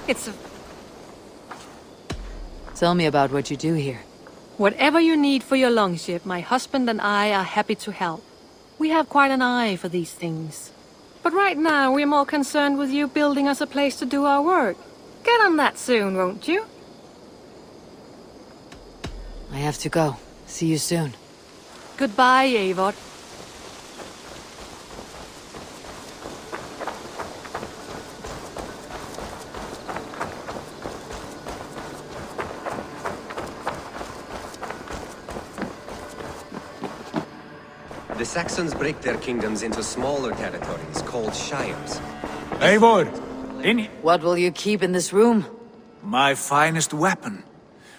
It's a... Tell me about what you do here. Whatever you need for your longship, my husband and I are happy to help. We have quite an eye for these things. But right now, we're more concerned with you building us a place to do our work. Get on that soon, won't you? I have to go. See you soon. Goodbye, Eivor. The Saxons break their kingdoms into smaller territories called shires. Eivor! What will you keep in this room? My finest weapon.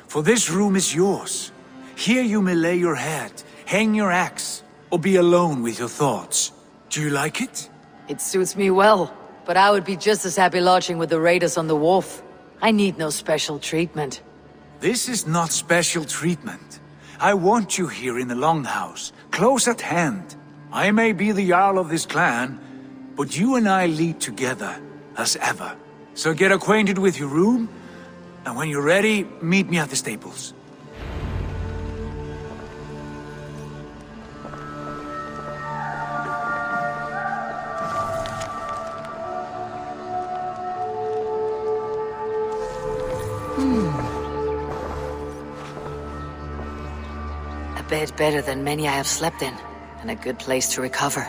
For this room is yours. Here you may lay your head, hang your axe, or be alone with your thoughts. Do you like it? It suits me well, but I would be just as happy lodging with the raiders on the wharf. I need no special treatment. This is not special treatment. I want you here in the Longhouse, close at hand. I may be the Jarl of this clan, but you and I lead together, as ever. So get acquainted with your room, and when you're ready, meet me at the stables. A bed better than many I have slept in, and a good place to recover.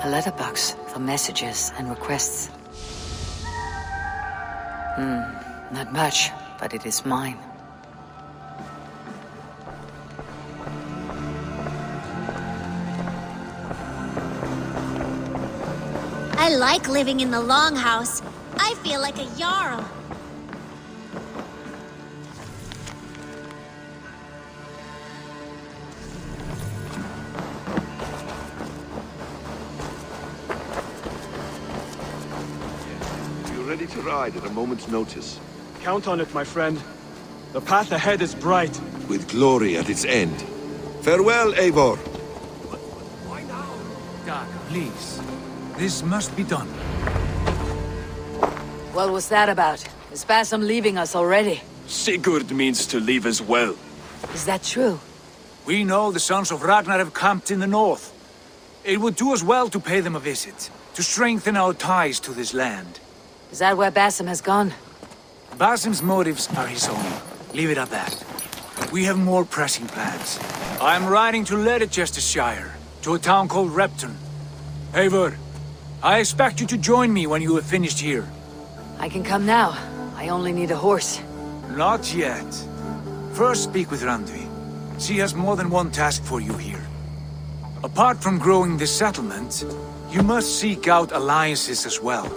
A letterbox for messages and requests. Not much, but it is mine. I like living in the Longhouse. I feel like a Jarl. You're ready to ride at a moment's notice. Count on it, my friend. The path ahead is bright. With glory at its end. Farewell, Eivor. Why now? Dag, please. This must be done. What was that about? Is Basim leaving us already? Sigurd means to leave as well. Is that true? We know the sons of Ragnar have camped in the north. It would do us well to pay them a visit, to strengthen our ties to this land. Is that where Basim has gone? Basim's motives are his own. Leave it at that. We have more pressing plans. I'm riding to Leicestershire, to a town called Repton. Eivor, I expect you to join me when you have finished here. I can come now. I only need a horse. Not yet. First speak with Randvi. She has more than one task for you here. Apart from growing this settlement, you must seek out alliances as well.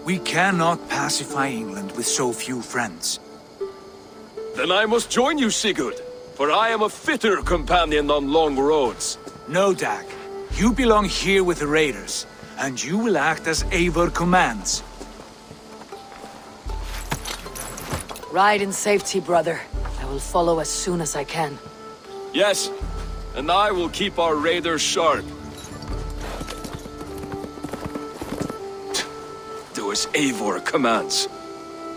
We cannot pacify England with so few friends. Then I must join you, Sigurd, for I am a fitter companion on long roads. No, Dag. You belong here with the raiders, and you will act as Eivor commands. Ride in safety, brother. I will follow as soon as I can. Yes, and I will keep our raiders sharp. Do as Eivor commands.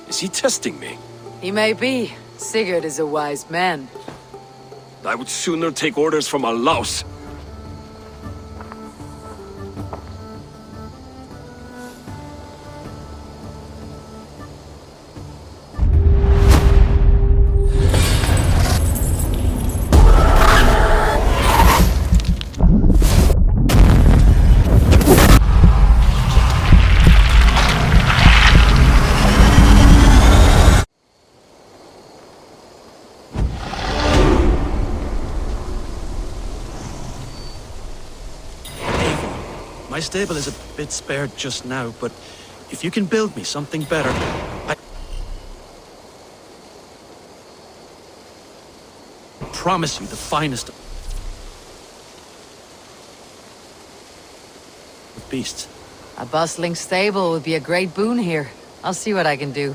Is he testing me? He may be. Sigurd is a wise man. I would sooner take orders from a louse. My stable is a bit spared just now, but if you can build me something better, I promise you the finest of beasts. A bustling stable would be a great boon here. I'll see what I can do.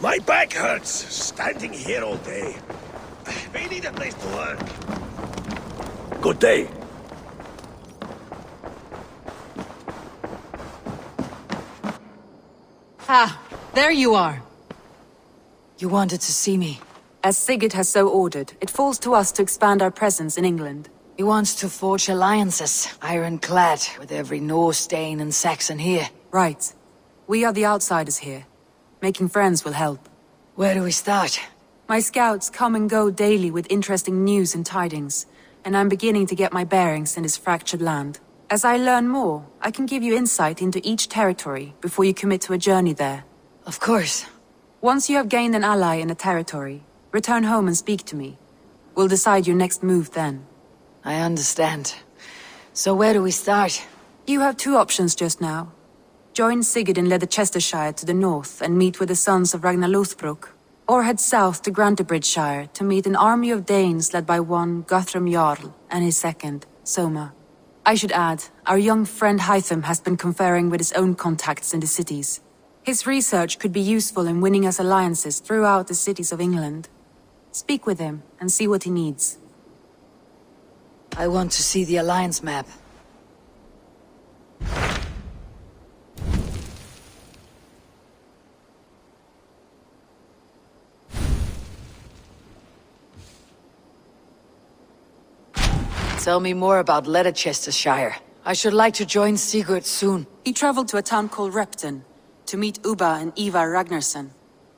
My back hurts, standing here all day. May need a place to work. Good day. Ah, there you are. You wanted to see me. As Sigurd has so ordered, it falls to us to expand our presence in England. He wants to forge alliances, ironclad, with every Norse, Dane, and Saxon here. Right. We are the outsiders here. Making friends will help. Where do we start? My scouts come and go daily with interesting news and tidings, and I'm beginning to get my bearings in this fractured land. As I learn more, I can give you insight into each territory before you commit to a journey there. Of course. Once you have gained an ally in a territory, return home and speak to me. We'll decide your next move then. I understand. So where do we start? You have two options just now. Join Sigurd in Leicestershire to the north and meet with the sons of Ragnar Lothbrok, or head south to Grantebridgeshire to meet an army of Danes led by one Guthrum Jarl and his second, Soma. I should add, our young friend Hytham has been conferring with his own contacts in the cities. His research could be useful in winning us alliances throughout the cities of England. Speak with him and see what he needs. I want to see the alliance map. Tell me more about Leicestershire. I should like to join Sigurd soon. He traveled to a town called Repton to meet Ubba and Ivar Ragnarsson.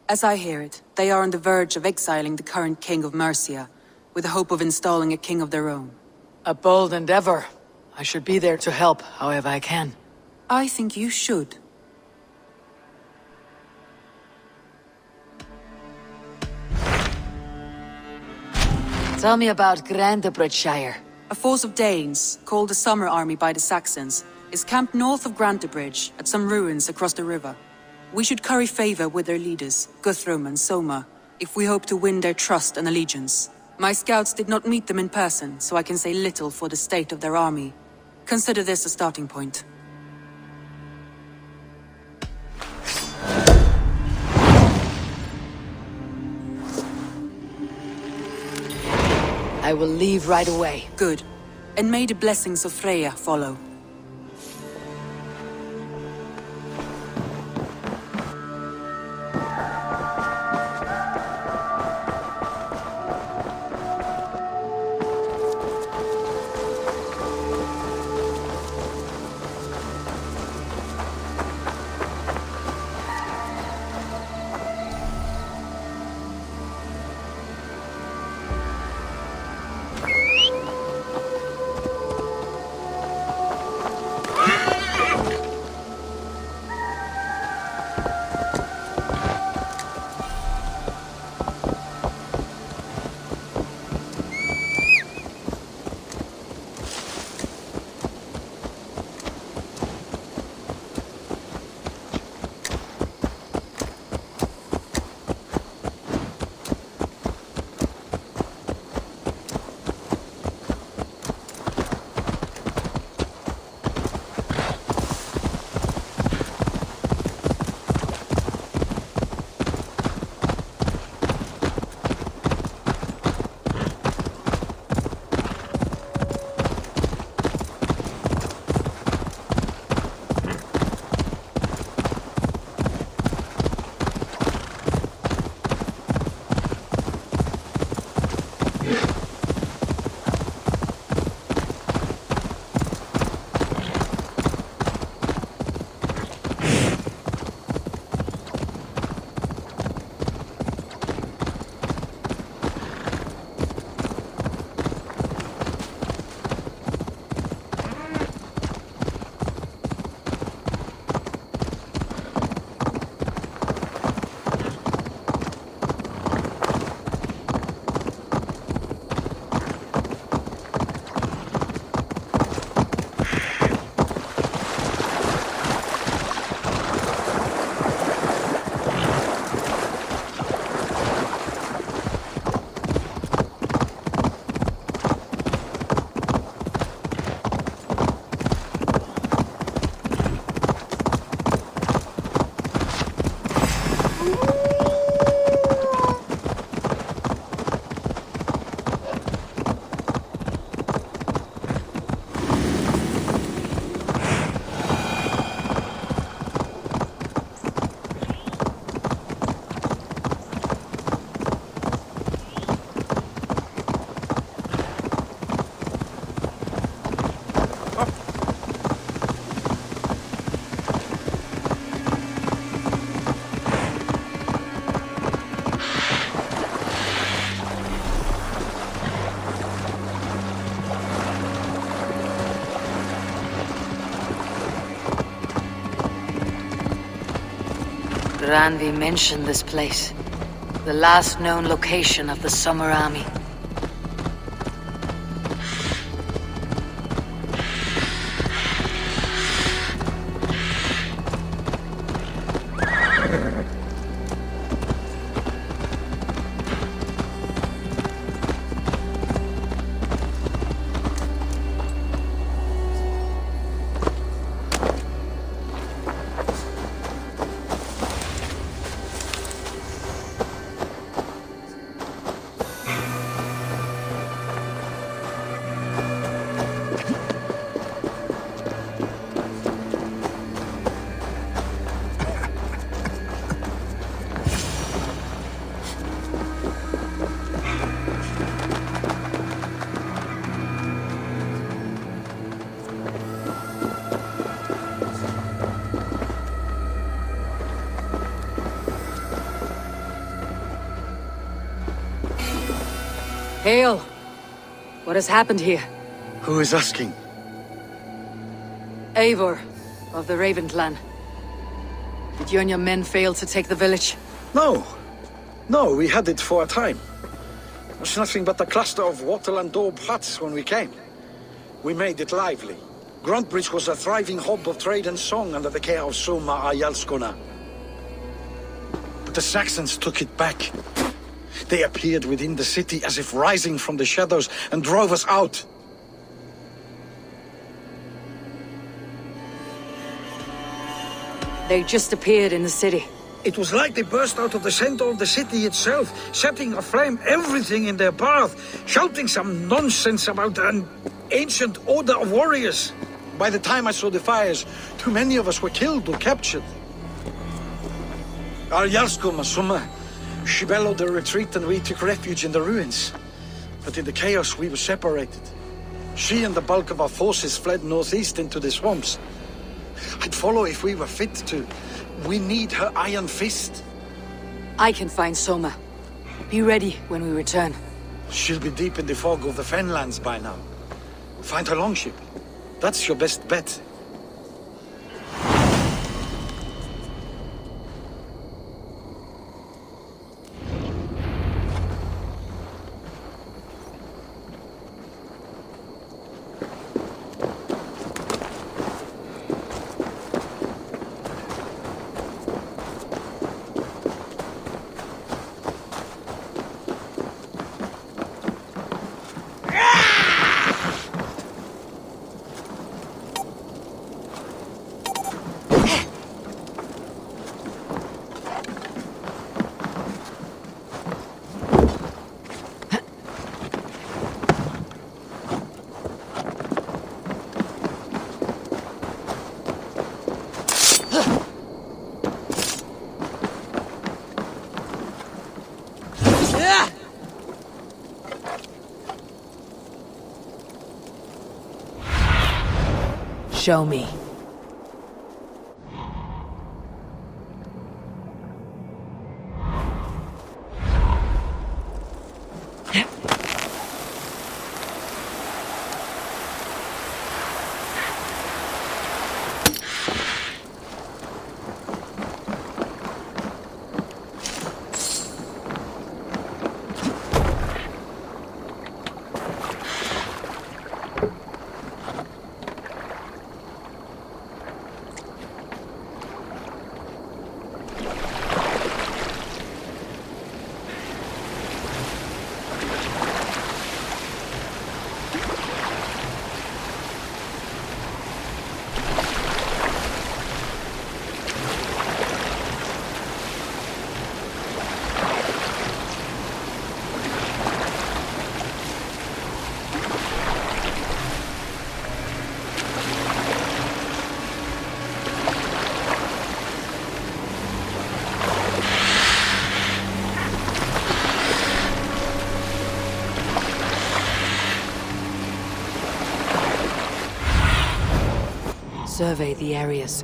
As I hear it, they are on the verge of exiling the current king of Mercia, with the hope of installing a king of their own. A bold endeavor. I should be there to help however I can. I think you should. Tell me about Grantebridgeshire. A force of Danes, called the Summer Army by the Saxons, is camped north of Grantebridge at some ruins across the river. We should curry favor with their leaders, Guthrum and Soma, if we hope to win their trust and allegiance. My scouts did not meet them in person, so I can say little for the state of their army. Consider this a starting point. I will leave right away. Good. And may the blessings of Freya follow. Ranvi mentioned this place. The last known location of the Summer Army. Hail! What has happened here? Who is asking? Eivor, of the Raven clan. Did you and your men fail to take the village? No. No, we had it for a time. It was nothing but a cluster of wattle and daub huts when we came. We made it lively. Gruntbridge was a thriving hub of trade and song under the care of Soma Ayalskona. But the Saxons took it back. They appeared within the city as if rising from the shadows and drove us out. They just appeared in the city. It was like they burst out of the center of the city itself, setting aflame everything in their path, shouting some nonsense about an ancient order of warriors. By the time I saw the fires, too many of us were killed or captured. Our Yarsko Masuma, she bellowed a retreat and we took refuge in the ruins. But in the chaos we were separated. She and the bulk of our forces fled northeast into the swamps. I'd follow if we were fit to. We need her iron fist. I can find Soma. Be ready when we return. She'll be deep in the fog of the Fenlands by now. Find her longship. That's your best bet. Show me. Survey the areas.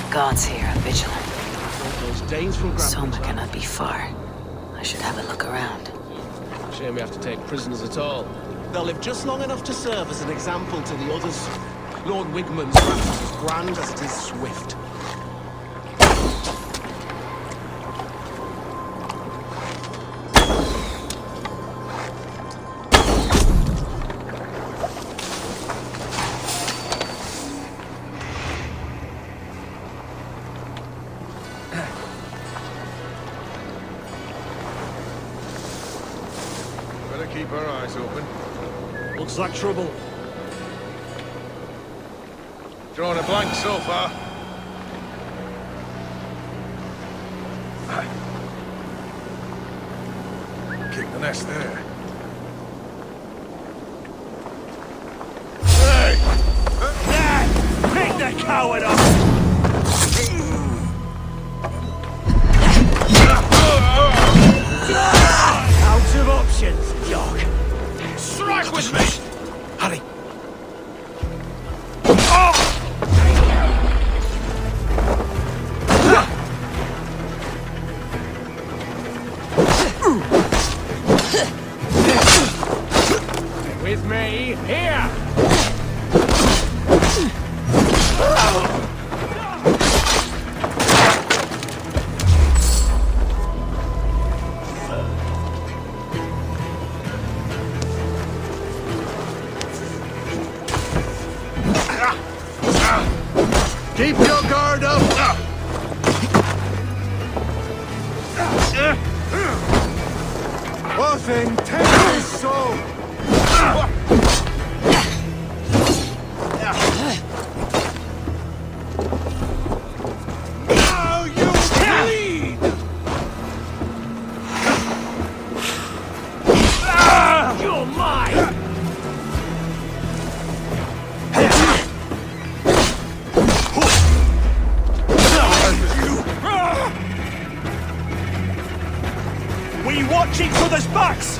Guards here are vigilant. Those Danes from Gruntbridge. Soma cannot be far. I should have a look around. Shame we have to take prisoners at all. They'll live just long enough to serve as an example to the others. Lord Wigman's wrath is as grand as it is swift. Better keep our eyes open. Looks like trouble. Drawing a blank so far. Kick the nest there. Hey! Pick the coward up! Out of options, Jock. Strike with me! Hurry! With me, here! Keep your guard up! What intended so? Now you bleed! You're mine! We watch each other's backs!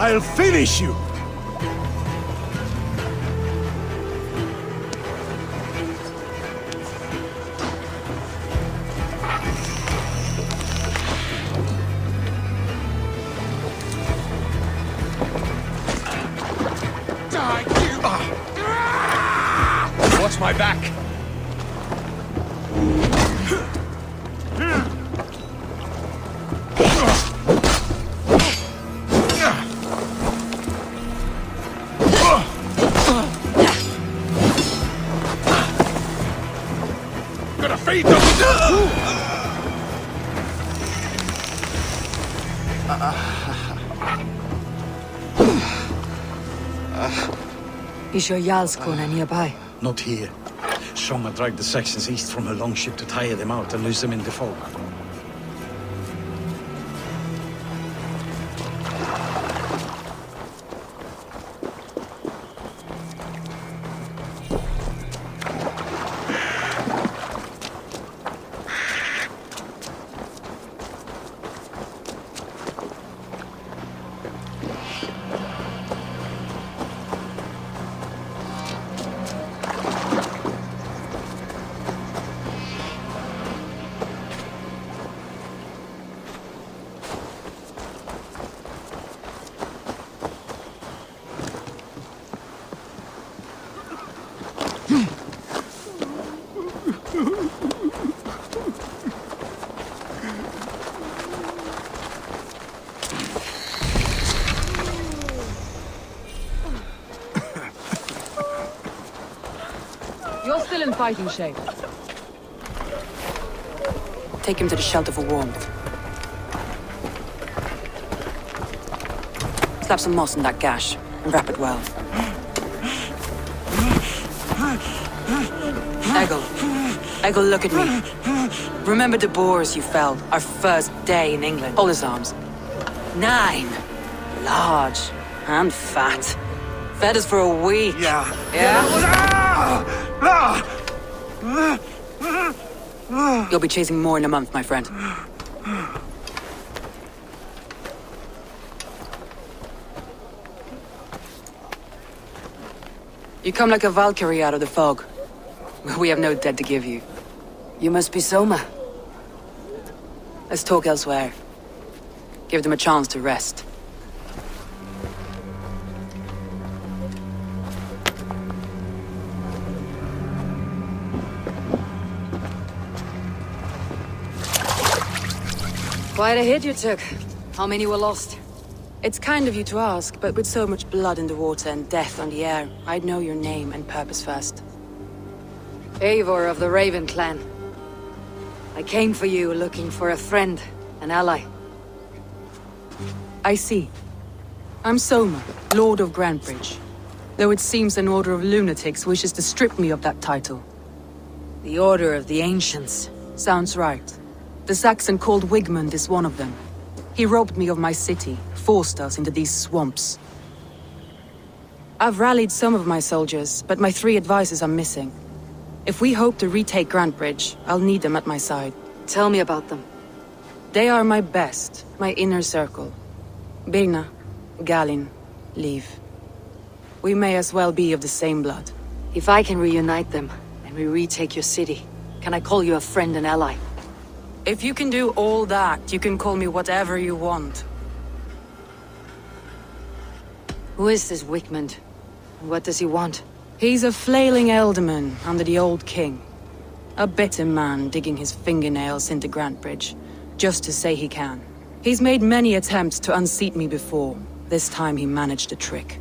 I'll finish you! Watch my back! Gonna feed them! Is your Jarl's corner nearby? Not here. Soma dragged the Saxons east from her longship to tire them out and lose them in the fog. You're still in fighting shape. Take him to the shelter for warmth. Slap some moss in that gash and wrap it well. Eggle, Ego, look at me. Remember the boars you felled, our first day in England? Hold his arms. 9. Large. And fat. Fed us for a week. Yeah. Yeah? You'll be chasing more in a month, my friend. You come like a Valkyrie out of the fog. We have no debt to give you. You must be Soma. Let's talk elsewhere. Give them a chance to rest. Quite a hit you took. How many were lost? It's kind of you to ask, but with so much blood in the water and death on the air, I'd know your name and purpose first. Eivor of the Raven clan. I came for you looking for a friend, an ally. I see. I'm Soma, Lord of Grantebridge. Though it seems an order of lunatics wishes to strip me of that title. The Order of the Ancients. Sounds right. The Saxon called Wigmund is one of them. He robbed me of my city, forced us into these swamps. I've rallied some of my soldiers, but my 3 advisors are missing. If we hope to retake Grantebridge, I'll need them at my side. Tell me about them. They are my best, my inner circle. Birna, Galin, Liv. We may as well be of the same blood. If I can reunite them, and we retake your city, can I call you a friend and ally? If you can do all that, you can call me whatever you want. Who is this Wigmund? And what does he want? He's a flailing elderman under the old king. A bitter man digging his fingernails into Grantebridge, just to say he can. He's made many attempts to unseat me before. This time he managed the trick.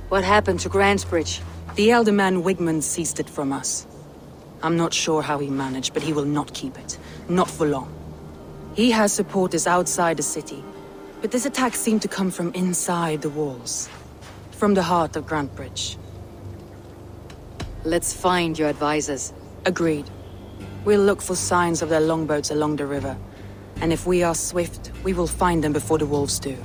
What happened to Grantebridge? The elderman Wigmund seized it from us. I'm not sure how he managed, but he will not keep it. Not for long. He has supporters outside the city, but this attack seemed to come from inside the walls. From the heart of Grantebridge. Let's find your advisors. Agreed. We'll look for signs of their longboats along the river. And if we are swift, we will find them before the wolves do.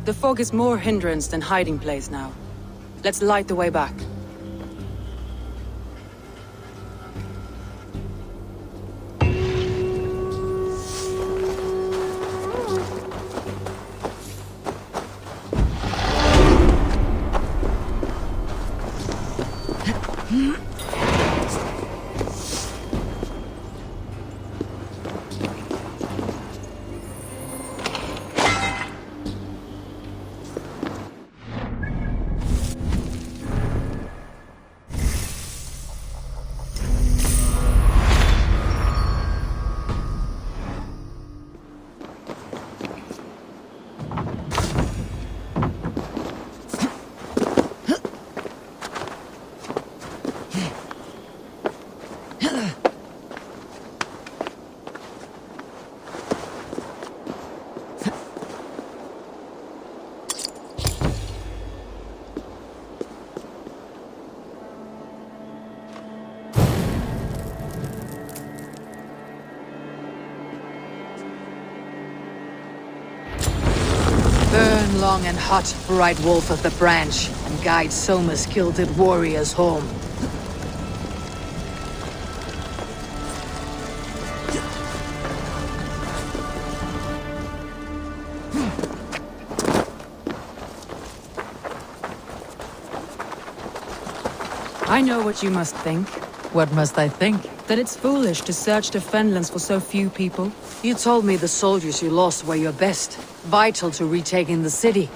The fog is more hindrance than hiding place now. Let's light the way back. Burn long and hot, bright wolf of the branch, and guide Soma's gilded warriors home. I know what you must think. What must I think? That it's foolish to search the Fenlands for so few people. You told me the soldiers you lost were your best, vital to retaking the city.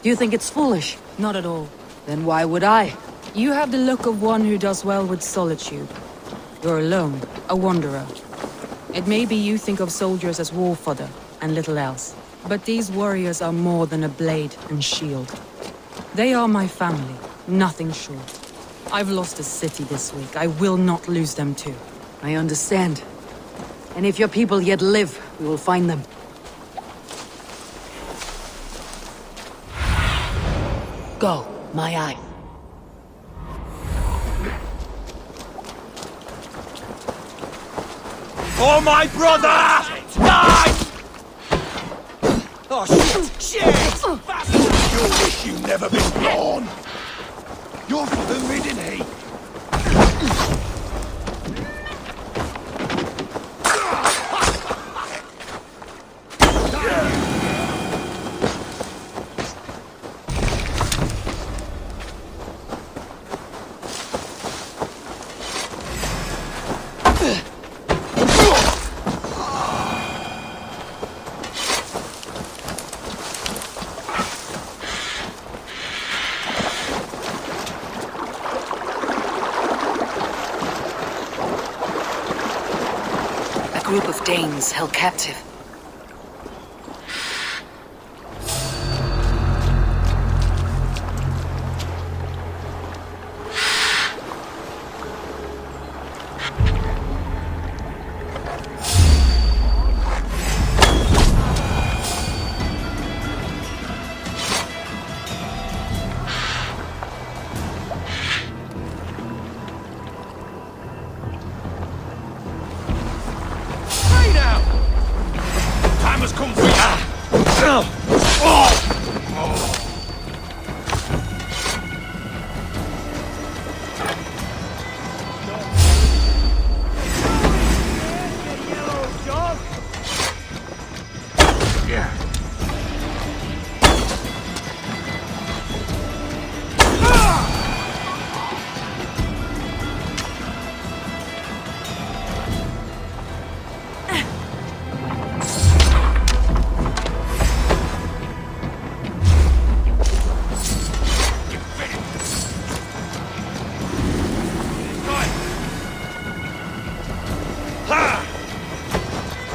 Do you think it's foolish? Not at all. Then why would I? You have the look of one who does well with solitude. You're alone, a wanderer. It may be you think of soldiers as war fodder, and little else. But these warriors are more than a blade and shield. They are my family, nothing short. I've lost a city this week. I will not lose them too. I understand. And if your people yet live, we will find them. Go, my eye. For my brother! Die! Oh, shit! Shit! You wish you'd never been born! You're for the midden, eh? A group of Danes held captive.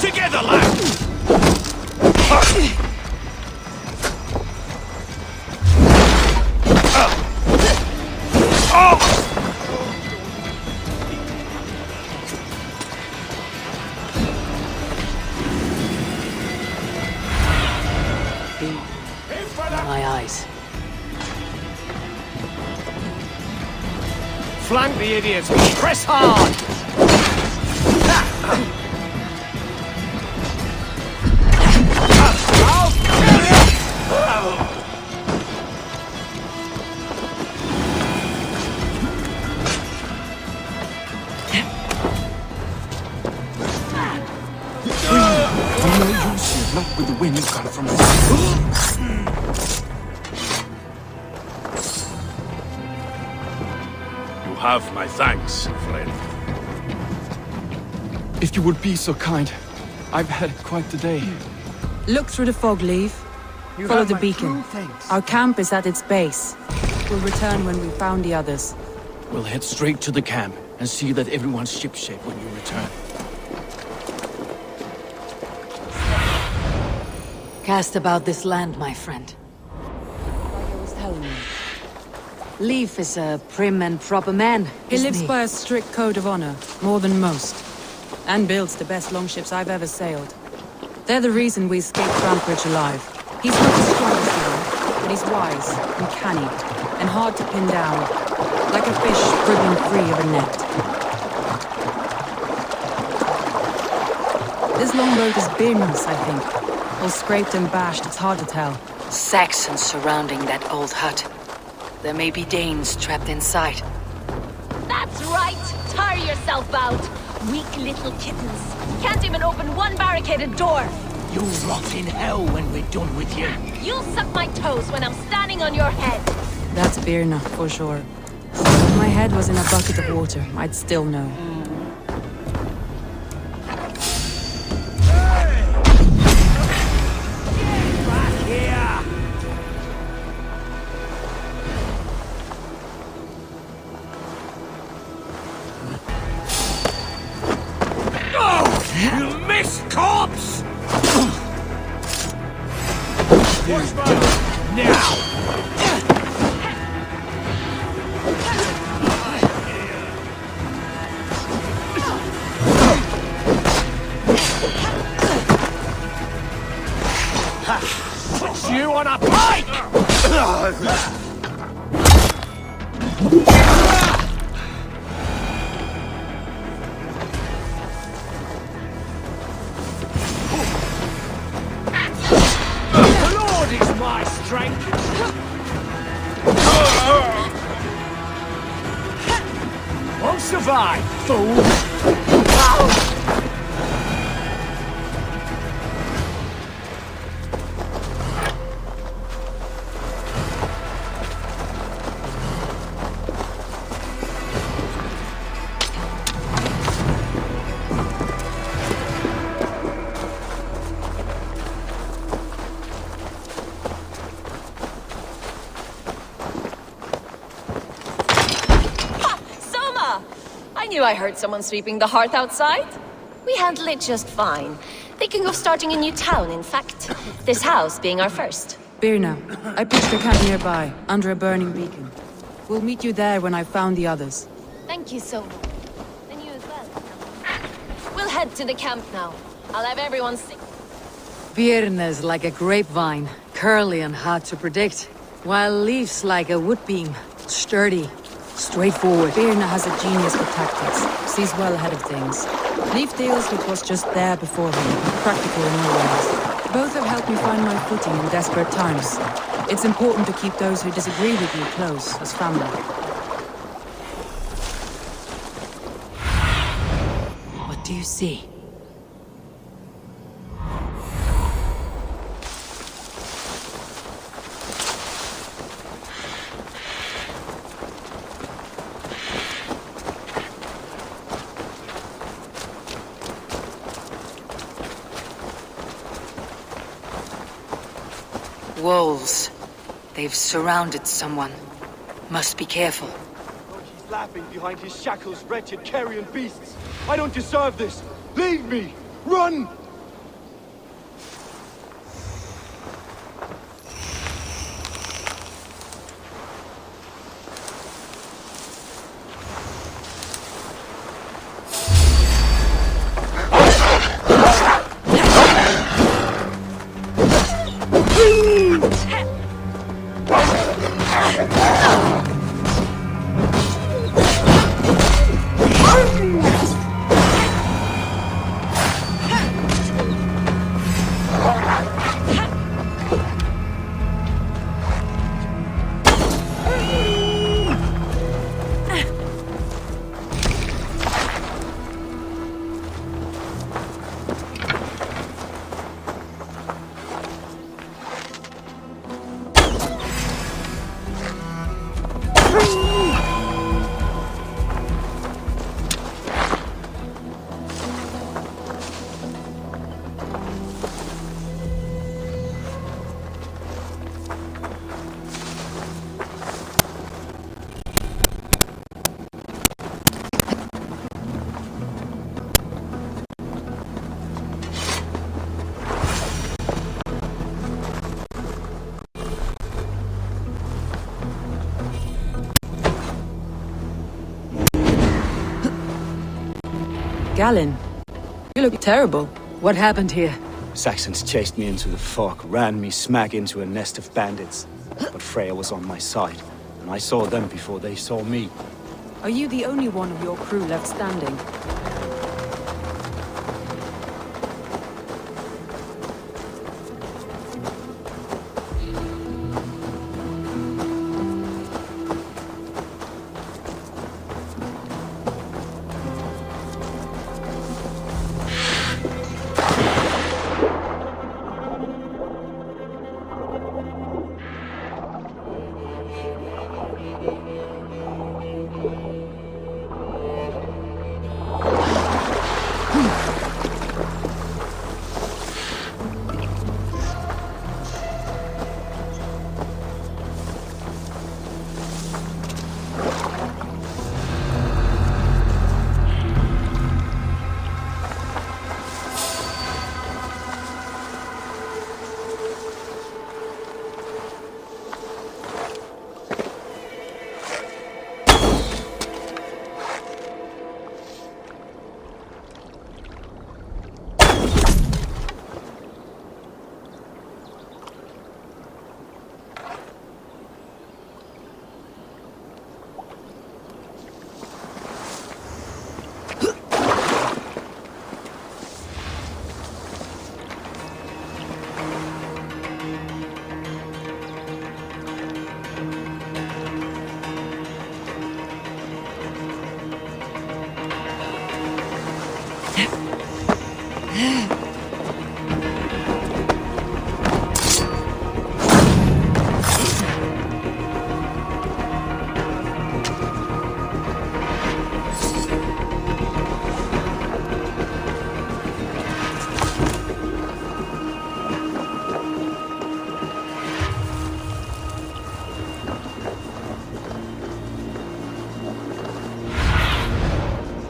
Together, lads! My eyes. Flank the idiots! Press hard! I'll kill you! Not with the wind coming from You have my thanks, friend. If you would be so kind, I've had quite the day. Look through the fog, Leave. Follow the beacon. Our camp is at its base. We'll return when we've found the others. We'll head straight to the camp and see that everyone's shipshape when you return. Cast about this land, my friend. Like I was telling you. Leif is a prim and proper man, He isn't lives by a strict code of honor, more than most. And builds the best longships I've ever sailed. They're the reason we escaped Grantebridge alive. He's not the strongest man, but he's wise and canny, and hard to pin down. Like a fish wriggling free of a net. This longboat is Birn's, I think. All scraped and bashed, it's hard to tell. Saxons surrounding that old hut. There may be Danes trapped inside. That's right! Tire yourself out! Weak little kittens. Can't even open one barricaded door. You'll rot in hell when we're done with you. You'll suck my toes when I'm standing on your head. That's Birna, for sure. If my head was in a bucket of water, I'd still know. You missed, corpse! Now! Put you on a pike! survive, fool! I knew I heard someone sweeping the hearth outside. We handle it just fine. Thinking of starting a new town, in fact. This house being our first. Birna, I pitched a camp nearby, under a burning beacon. We'll meet you there when I've found the others. Thank you so much. And you as well. We'll head to the camp now. I'll have everyone sing. Birna's like a grapevine, curly and hard to predict, while Leaf's like a wood beam, sturdy, straightforward. Birna has a genius for tactics, sees well ahead of things. Leaf deals with what's just there before him, practical in all ways. Both have helped me find my footing in desperate times. It's important to keep those who disagree with you close, as family. What do you see? Wolves. They've surrounded someone. Must be careful. He's laughing behind his shackles, wretched carrion beasts. I don't deserve this. Leave me! Run! Galen, you look terrible. What happened here? Saxons chased me into the fog, ran me smack into a nest of bandits. But Freya was on my side, and I saw them before they saw me. Are you the only one of your crew left standing?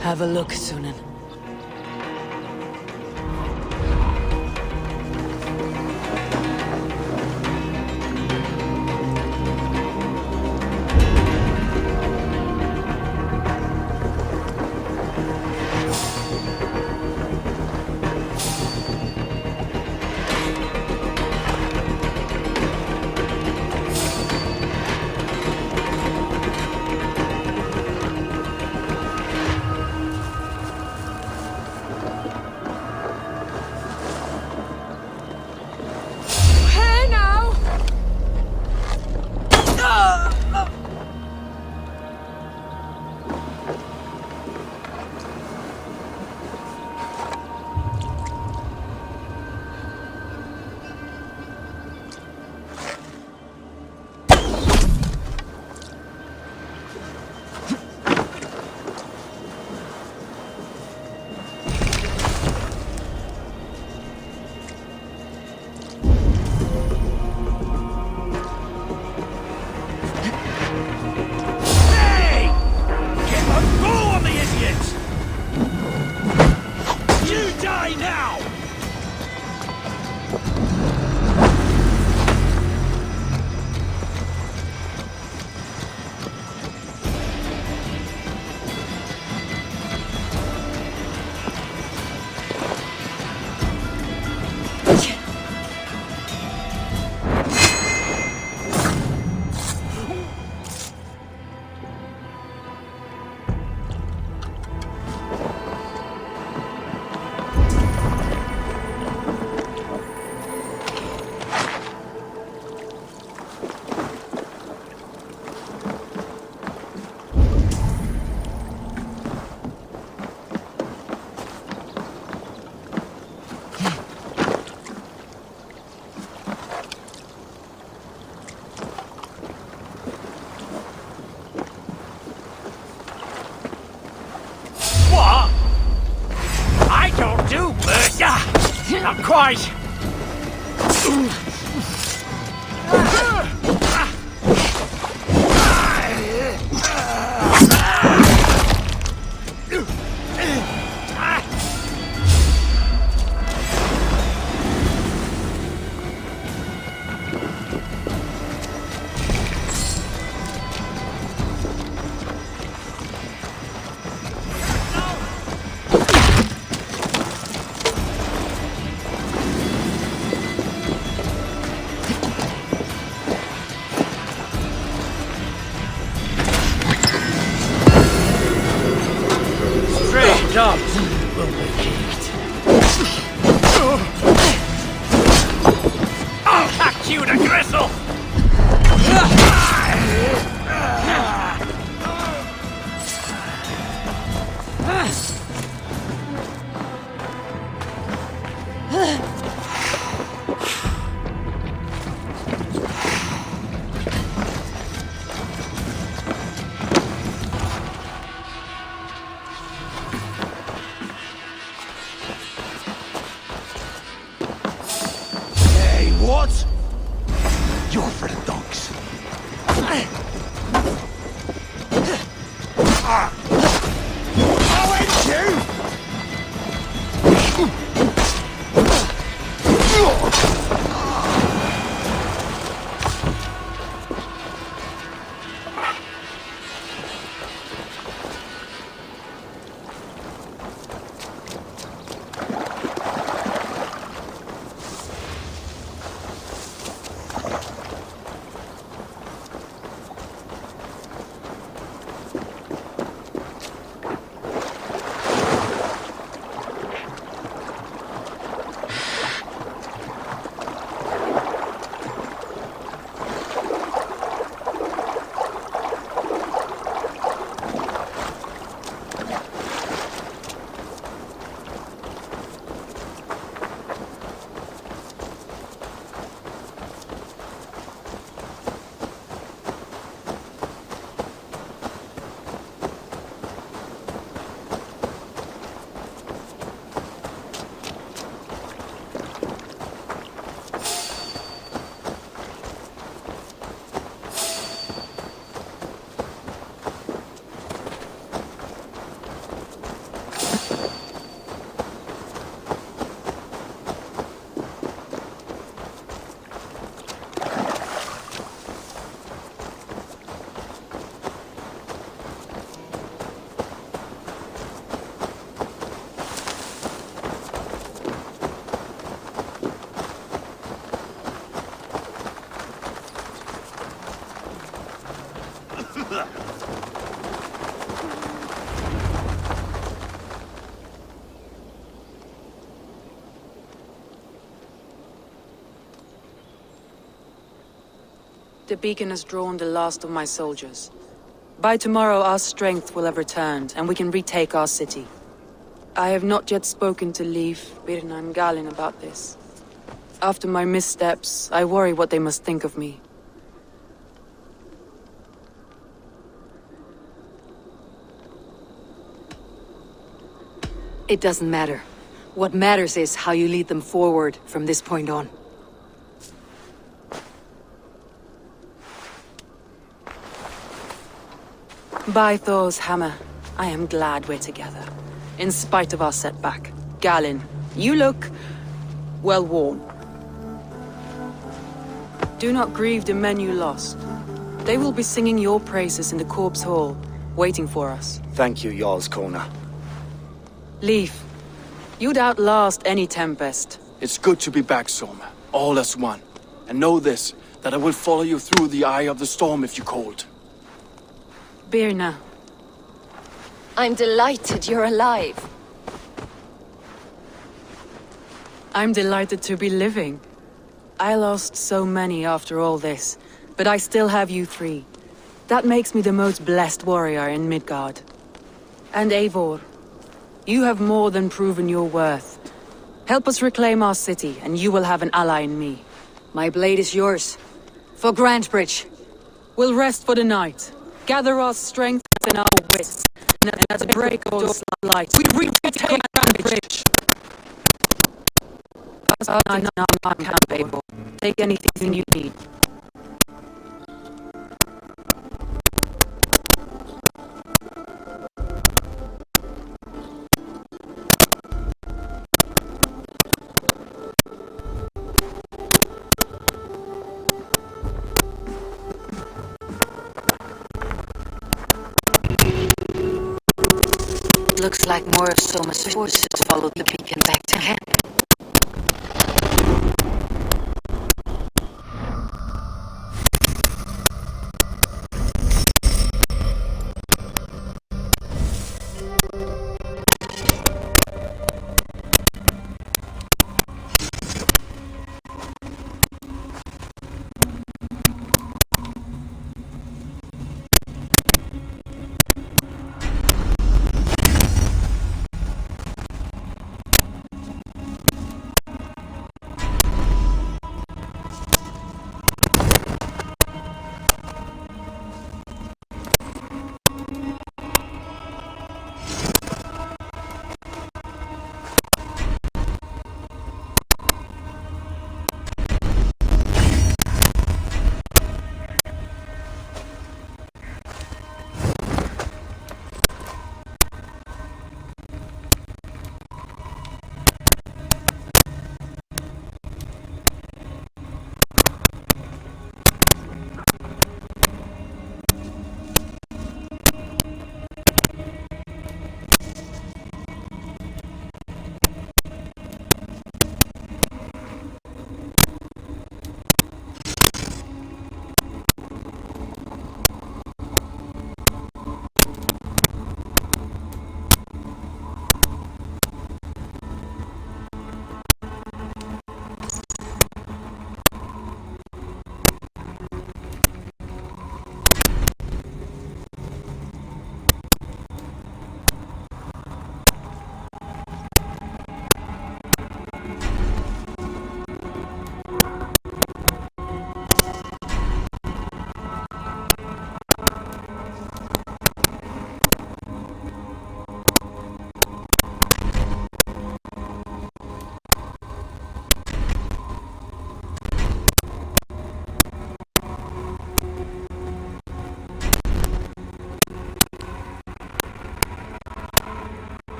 Have a look, Sunan. Not quite! I'll hack you to gristle! What? You're for the dogs. I'll end you! The beacon has drawn the last of my soldiers. By tomorrow our strength will have returned, and we can retake our city. I have not yet spoken to Leif, Birna and Galin about this. After my missteps, I worry what they must think of me. It doesn't matter. What matters is how you lead them forward from this point on. By Thor's hammer, I am glad we're together. In spite of our setback. Galin, you look well worn. Do not grieve the men you lost. They will be singing your praises in the Corpse Hall, waiting for us. Thank you, Jarl's Kona. Leif, you'd outlast any tempest. It's good to be back, Soma. All as one. And know this, that I will follow you through the eye of the storm if you called. Birna. I'm delighted you're alive. I'm delighted to be living. I lost so many after all this, but I still have you three. That makes me the most blessed warrior in Midgard. And Eivor, you have more than proven your worth. Help us reclaim our city, and you will have an ally in me. My blade is yours. For Grantebridge. We'll rest for the night. Gather our strength and our wits. And at the break of light, we retake Grantebridge. I know I can't, Eivor. Take anything you need. Looks like more of Soma's forces followed the beacon back to camp.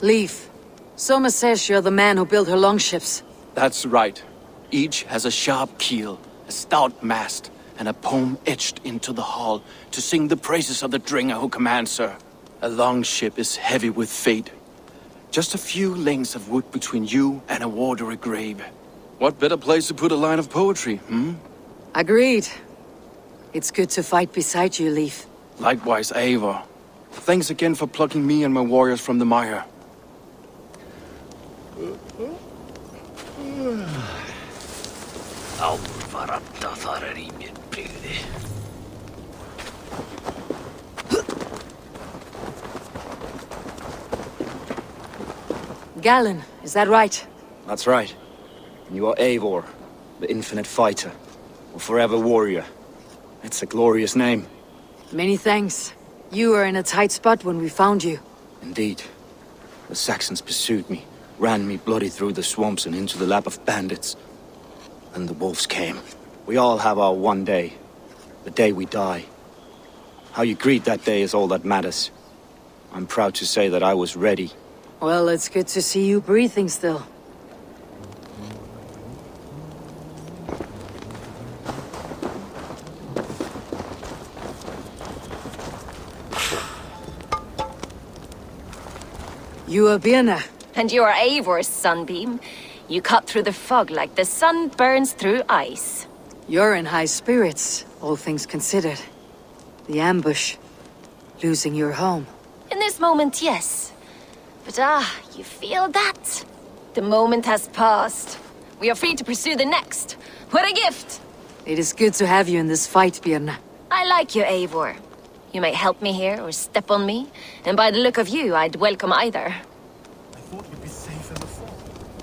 Leif, Soma says you're the man who built her longships. That's right. Each has a sharp keel, a stout mast, and a poem etched into the hull to sing the praises of the dringer who commands her. A longship is heavy with fate. Just a few lengths of wood between you and a watery grave. What better place to put a line of poetry, Agreed. It's good to fight beside you, Leif. Likewise, Eivor. Thanks again for plucking me and my warriors from the mire. Galen, is that right? That's right. And you are Eivor, the infinite fighter, or forever warrior. It's a glorious name. Many thanks. You were in a tight spot when we found you. Indeed. The Saxons pursued me, ran me bloody through the swamps and into the lap of bandits. And the wolves came. We all have our one day. The day we die. How you greet that day is all that matters. I'm proud to say that I was ready. Well, it's good to see you breathing still. You are Birna. And you are Eivor's sunbeam. You cut through the fog like the sun burns through ice. You're in high spirits, all things considered. The ambush. Losing your home. In this moment, yes. But you feel that? The moment has passed. We are free to pursue the next. What a gift! It is good to have you in this fight, Birna. I like you, Eivor. You may help me here or step on me, and by the look of you, I'd welcome either. I thought we'd be safe in the fog,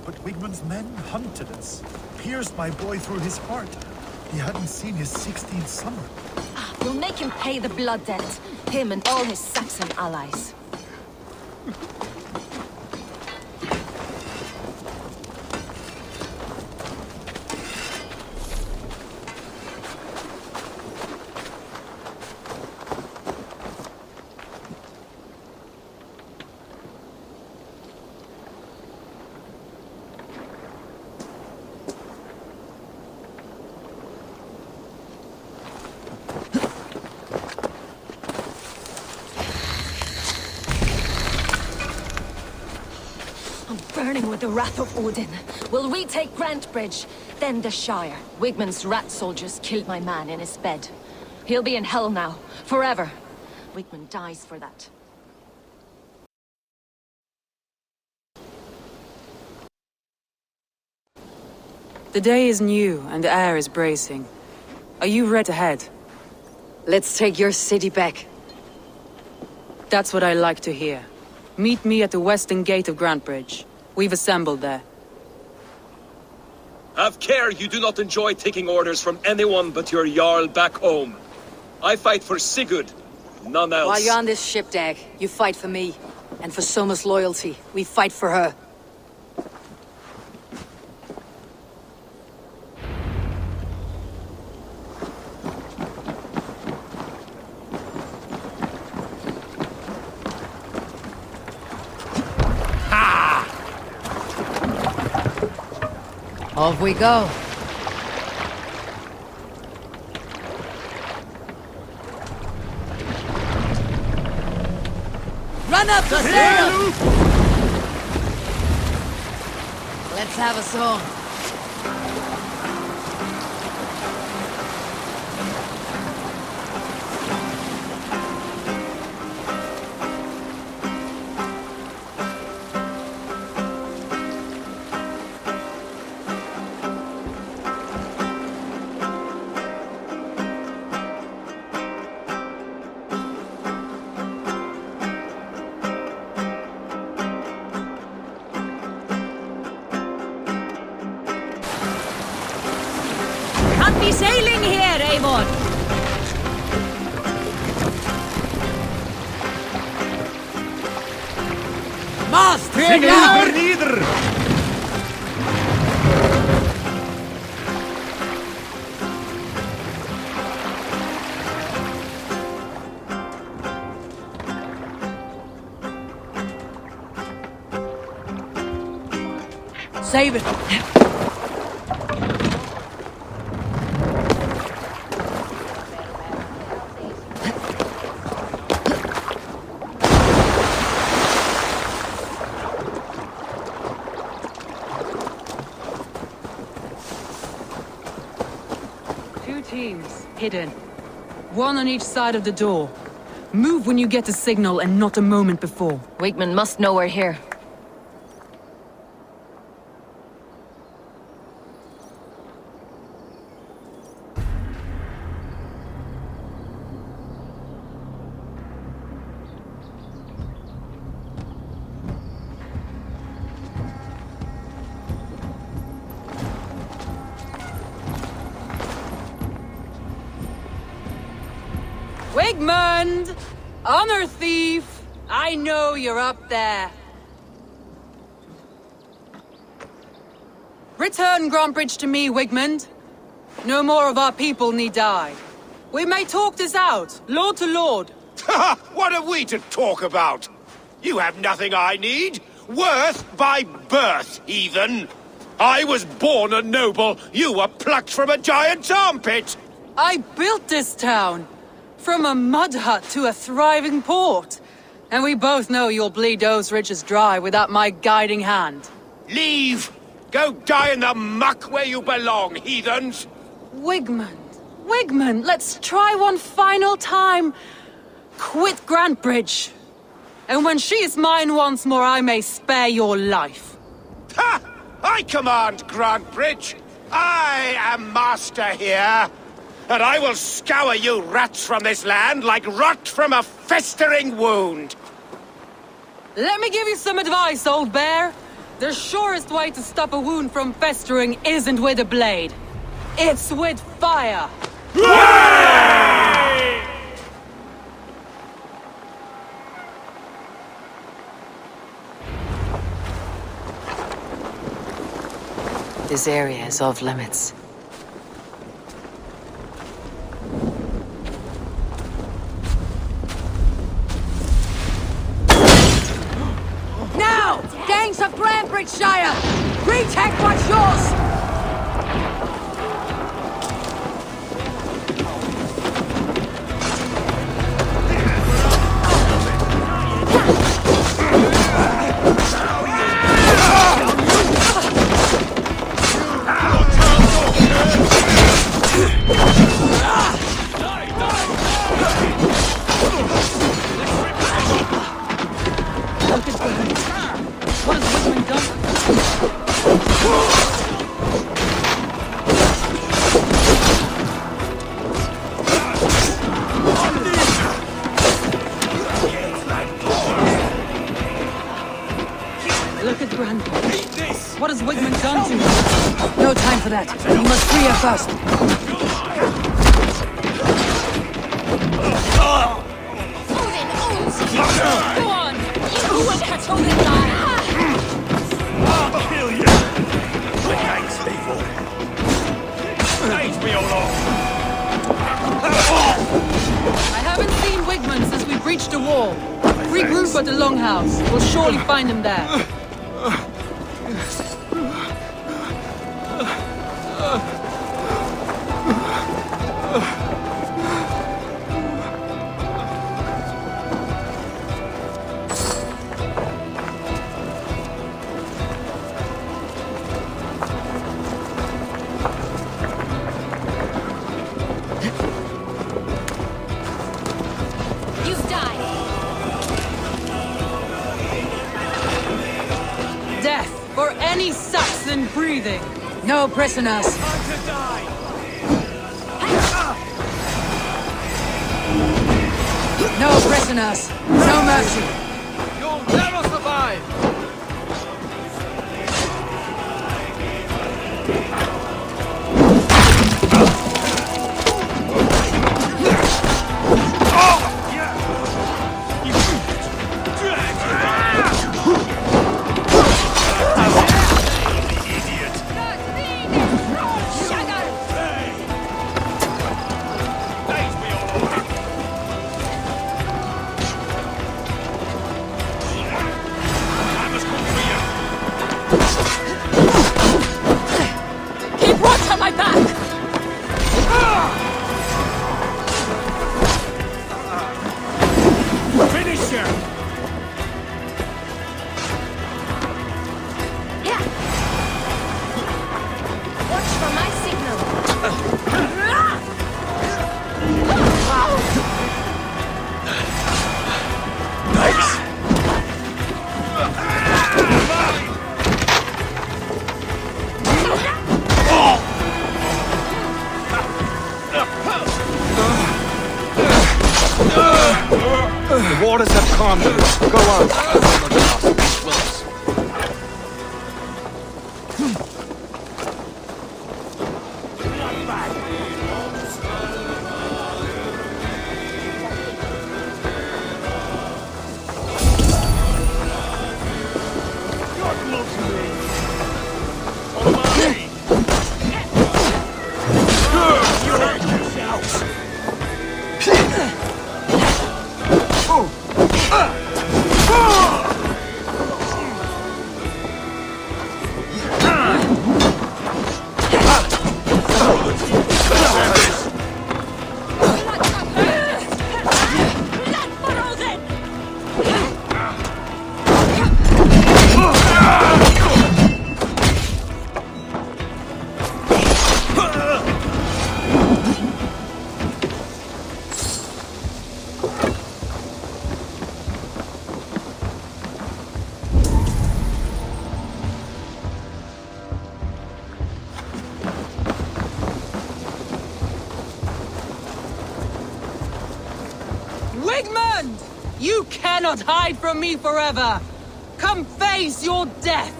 but Wigmund's men hunted us, pierced my boy through his heart. He hadn't seen his 16th summer. We'll make him pay the blood debt, him and all his Saxon allies. Burning with the wrath of Odin. We'll retake Grantebridge, then the Shire. Wigmund's rat soldiers killed my man in his bed. He'll be in hell now, forever. Wigmund dies for that. The day is new and the air is bracing. Are you ready to head? Let's take your city back. That's what I like to hear. Meet me at the western gate of Grantebridge. We've assembled there. Have care you do not enjoy taking orders from anyone but your Jarl back home. I fight for Sigurd, none else. While you're on this ship, Dag, you fight for me. And for Soma's loyalty, we fight for her. Off we go. Run up the sail! Let's have a song. Can't be sailing here, Eivor! Mast! Segel nieder! save it. Two teams, hidden. One on each side of the door. Move when you get the signal and not a moment before. Wigman must know we're here. Wigmund! Honor thief! I know you're up there. Return Grantbridge to me, Wigmund. No more of our people need die. We may talk this out, lord to lord. What are we to talk about? You have nothing I need. Worth by birth, heathen. I was born a noble. You were plucked from a giant's armpit. I built this town. From a mud hut to a thriving port. And we both know you'll bleed those riches dry without my guiding hand. Leave! Go die in the muck where you belong, heathens! Wigmund, let's try one final time. Quit Grantbridge. And when she is mine once more, I may spare your life. Ha! I command Grantbridge. I am master here. And I will scour you rats from this land like rot from a festering wound. Let me give you some advice, old bear. The surest way to stop a wound from festering isn't with a blade. It's with fire. This area is off limits. Now! Gangs of Grantbridgeshire! Retake what's yours! What has Wigmund done to you? No time for that. You must free her first. Go on! You will catch Odin now! I'll kill you! Thanks, people. Thanks, me all off. I haven't seen Wigmund since we breached the wall. Regroup at the Longhouse. We'll surely find him there. Any Saxon breathing. No prisoners. No prisoners. No mercy. You'll never survive. my back! Finish him! Watch for my signal. Nice! The waters have calmed. Go on. Wigmund! You cannot hide from me forever! Come face your death!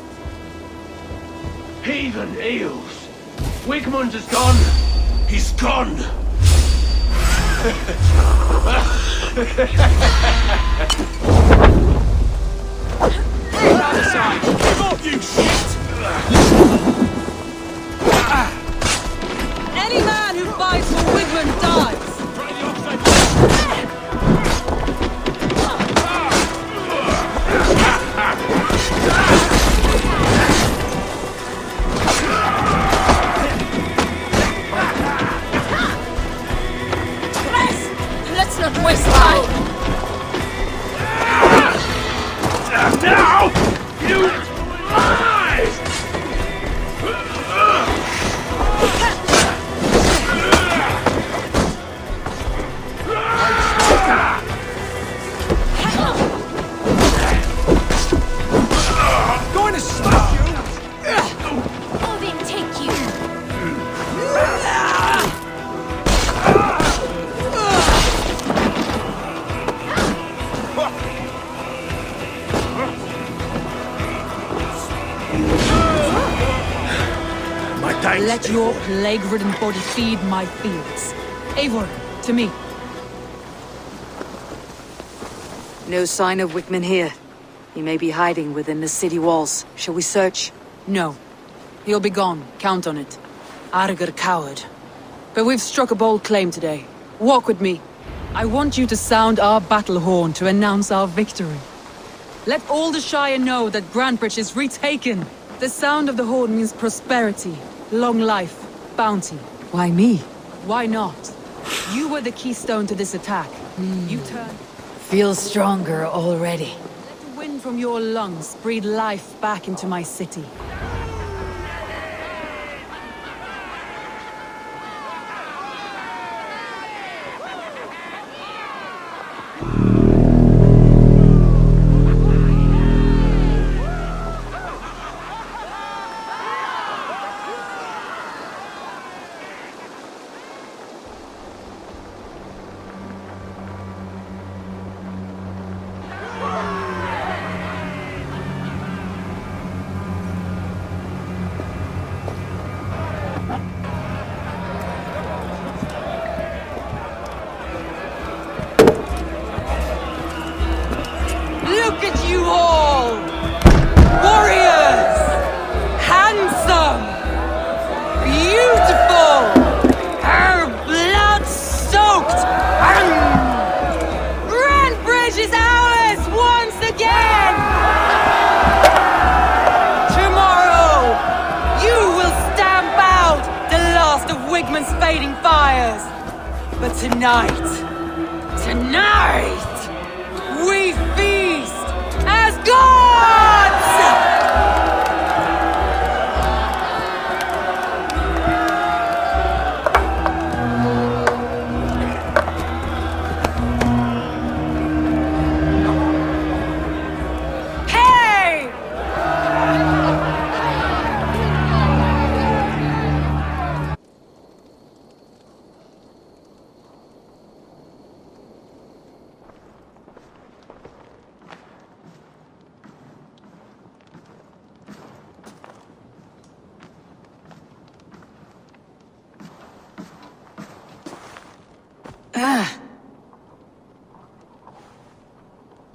Heathen eels! Wigmund is gone! He's gone! Give up, you shit! Any man who fights for Wigmund dies! Let's not waste time! Now! You lie! Going to stop you! Odin, take you! My thanks. Let your plague-ridden body feed my fields. Eivor, to me. No sign of Wickman here. He may be hiding within the city walls. Shall we search? No. He'll be gone. Count on it. Arger coward. But we've struck a bold claim today. Walk with me. I want you to sound our battle horn to announce our victory. Let all the Shire know that Grantebridge is retaken. The sound of the horn means prosperity, long life, bounty. Why me? Why not? You were the keystone to this attack. You turned... Feel stronger already. Let the wind from your lungs breathe life back into my city. fading fires. But tonight, we feast as gods!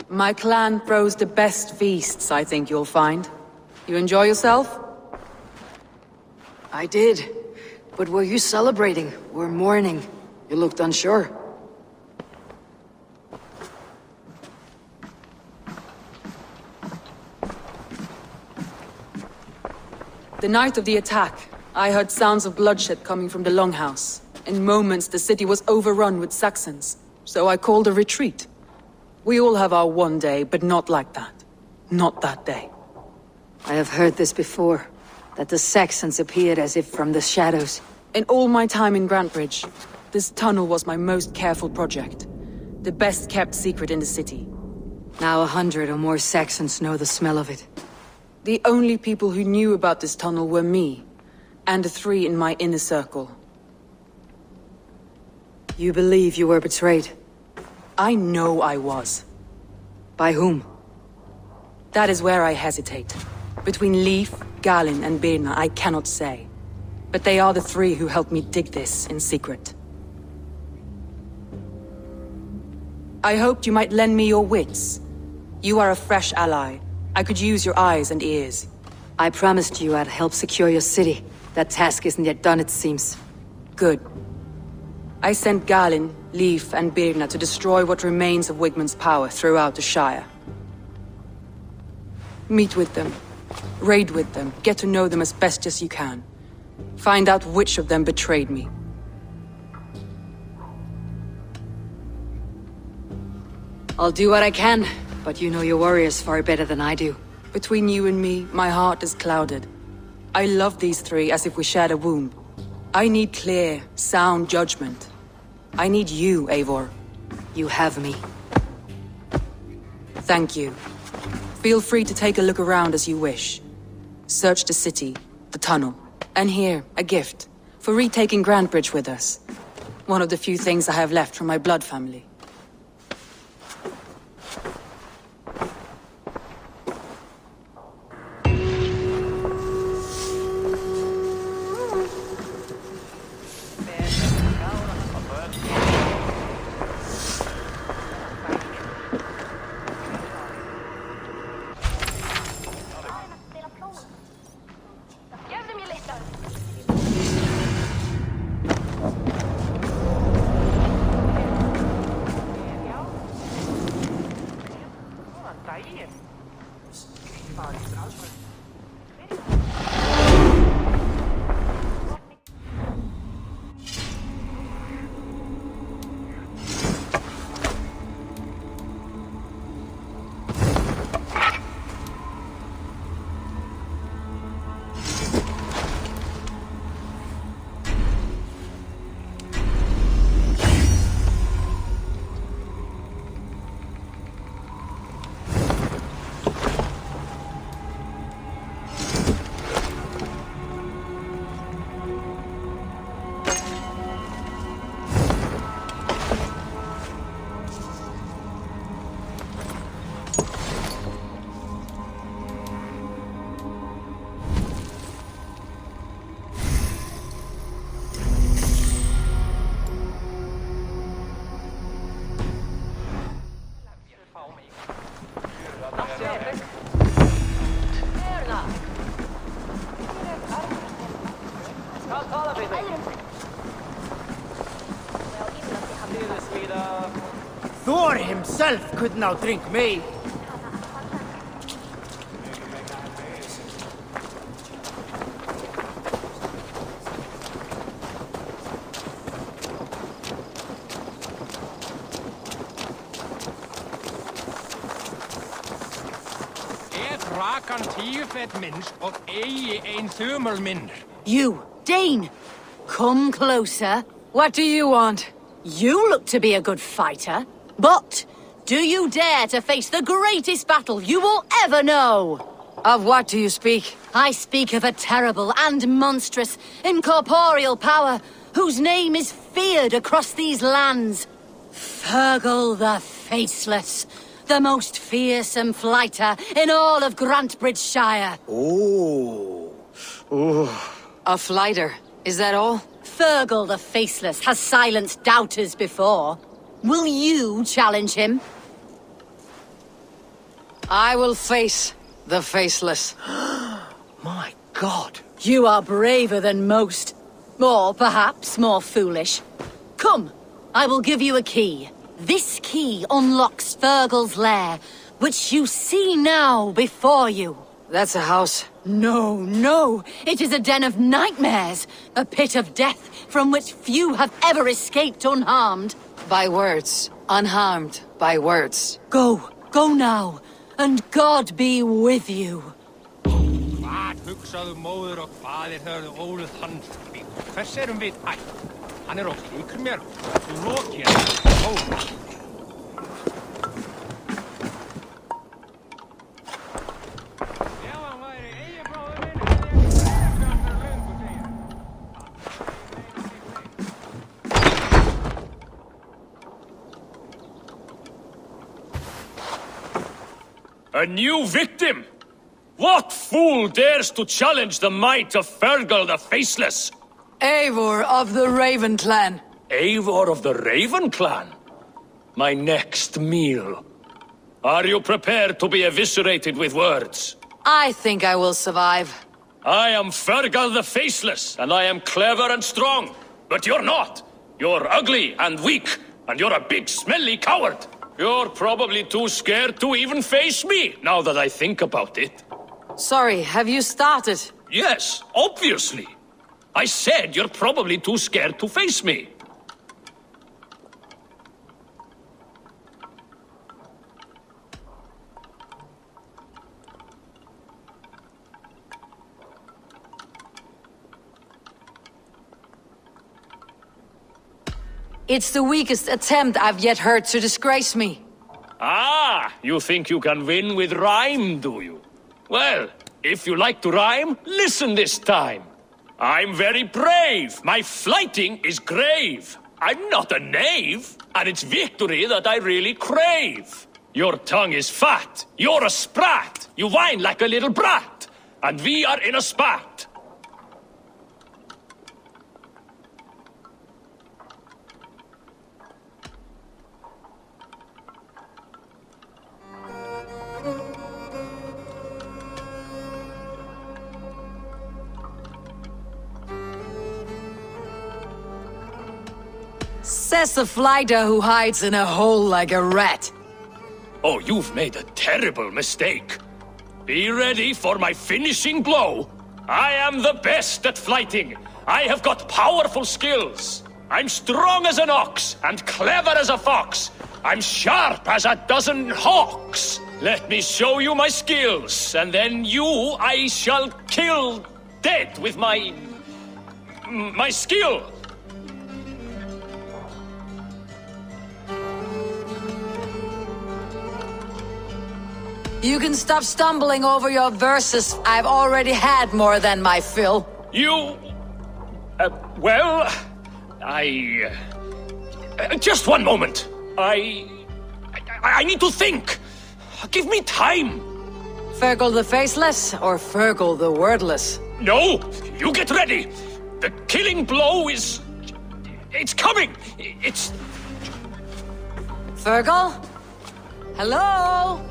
My clan throws the best feasts, I think you'll find. You enjoy yourself? I did. But were you celebrating or mourning? You looked unsure. The night of the attack, I heard sounds of bloodshed coming from the Longhouse. In moments, the city was overrun with Saxons, so I called a retreat. We all have our one day, but not like that. Not that day. I have heard this before, that the Saxons appeared as if from the shadows. In all my time in Grantebridge, this tunnel was my most careful project. The best kept secret in the city. Now 100 or more Saxons know the smell of it. The only people who knew about this tunnel were me, and the 3 in my inner circle. You believe you were betrayed? I know I was. By whom? That is where I hesitate. Between Leif, Galin, and Birna, I cannot say. But they are the 3 who helped me dig this in secret. I hoped you might lend me your wits. You are a fresh ally. I could use your eyes and ears. I promised you I'd help secure your city. That task isn't yet done, it seems. Good. I sent Galin, Leif, and Birna to destroy what remains of Wigmund's power throughout the Shire. Meet with them. Raid with them. Get to know them as best as you can. Find out which of them betrayed me. I'll do what I can, but you know your warriors far better than I do. Between you and me, my heart is clouded. I love these 3 as if we shared a womb. I need clear, sound judgment. I need you, Eivor. You have me. Thank you. Feel free to take a look around as you wish. Search the city, the tunnel, and here, a gift, for retaking Grantebridge with us. One of the few things I have left from my blood family. Thor himself could not drink me. You, Dane! Come closer. What do you want? You look to be a good fighter, but do you dare to face the greatest battle you will ever know? Of what do you speak? I speak of a terrible and monstrous, incorporeal power whose name is feared across these lands. Fergal the Faceless, the most fearsome fighter in all of Grantebridgeshire. Oh. A fighter, is that all? Fergal the Faceless has silenced doubters before. Will you challenge him? I will face the Faceless. My God. You are braver than most. Or perhaps more foolish. Come, I will give you a key. This key unlocks Fergal's lair, which you see now before you. That's a house. No, no. It is a den of nightmares. A pit of death from which few have ever escaped unharmed. By words. Unharmed by words. Go. Go now. And God be with you. Hvað hugsaðu móður og faðir höfðu óluð hann? Hvers erum við ætt? Hann of líkur mér. Þú lokið móður. A new victim? What fool dares to challenge the might of Fergal the Faceless? Eivor of the Raven Clan. Eivor of the Raven Clan? My next meal. Are you prepared to be eviscerated with words? I think I will survive. I am Fergal the Faceless, and I am clever and strong. But you're not. You're ugly and weak, and you're a big smelly coward. You're probably too scared to even face me, now that I think about it. Sorry, have you started? Yes, obviously. I said you're probably too scared to face me. It's the weakest attempt I've yet heard to disgrace me. Ah, you think you can win with rhyme, do you? Well, if you like to rhyme, listen this time. I'm very brave. My flighting is grave. I'm not a knave, and it's victory that I really crave. Your tongue is fat. You're a sprat. You whine like a little brat. And we are in a spat. Says a fighter who hides in a hole like a rat. Oh, you've made a terrible mistake. Be ready for my finishing blow. I am the best at flighting. I have got powerful skills. I'm strong as an ox and clever as a fox. I'm sharp as a dozen hawks. Let me show you my skills, and then you I shall kill dead with my skill. You can stop stumbling over your verses. I've already had more than my fill. Well, just one moment. I need to think. Give me time. Fergal the Faceless or Fergal the Wordless? No, you get ready. The killing blow is... It's coming. It's... Fergal? Hello?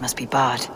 must be bad.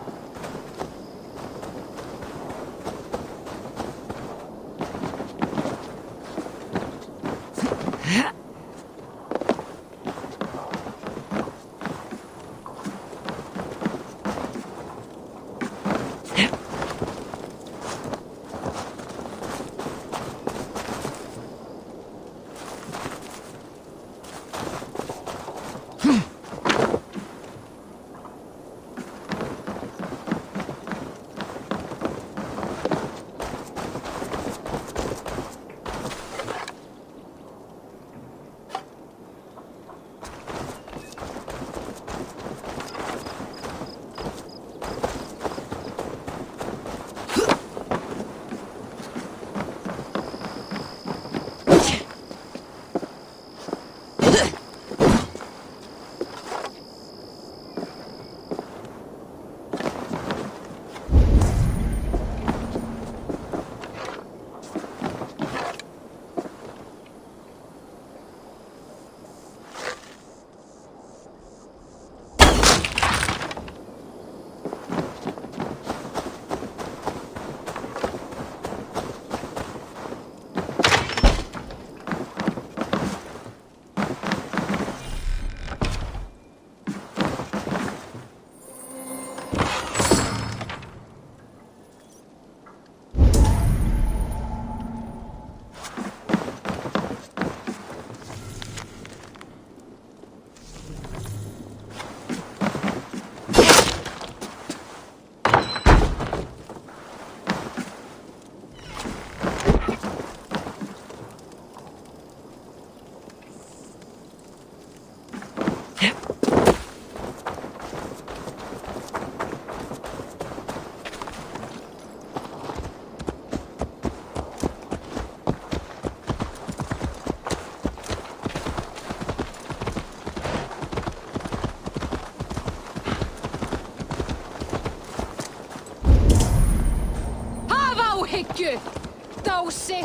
Hickey! Thou sick!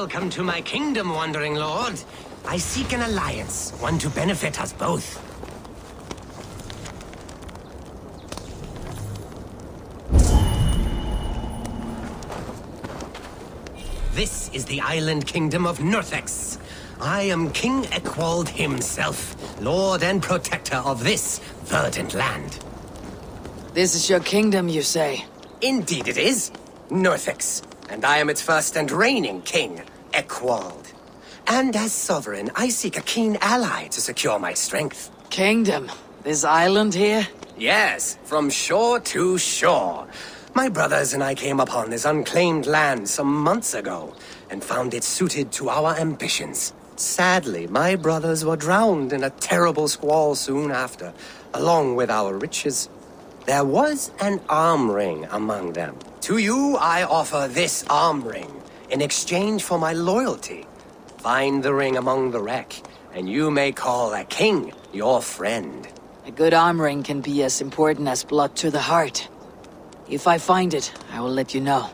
Welcome to my kingdom, Wandering Lord. I seek an alliance, one to benefit us both. This is the island kingdom of Northex. I am King Eckwald himself, lord and protector of this verdant land. This is your kingdom, you say? Indeed it is. Northex. And I am its first and reigning king, Eckwald. And as sovereign, I seek a keen ally to secure my strength. Kingdom? This island here? Yes, from shore to shore. My brothers and I came upon this unclaimed land some months ago, and found it suited to our ambitions. Sadly, my brothers were drowned in a terrible squall soon after, along with our riches. There was an arm ring among them. To you, I offer this arm ring, in exchange for my loyalty. Find the ring among the wreck, and you may call a king your friend. A good arm ring can be as important as blood to the heart. If I find it, I will let you know.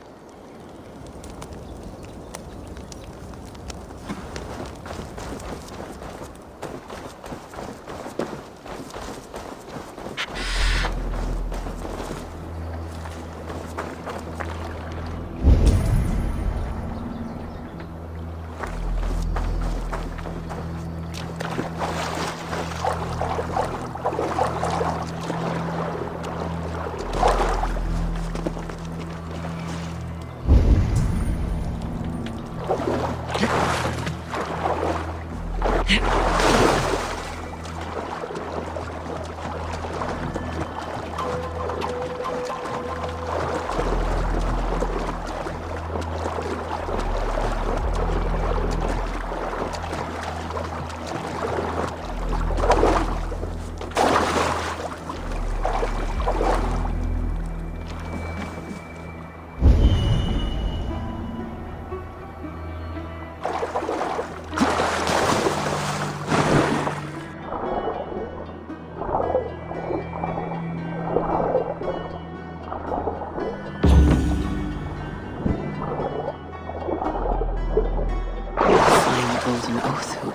Golden oath hoop,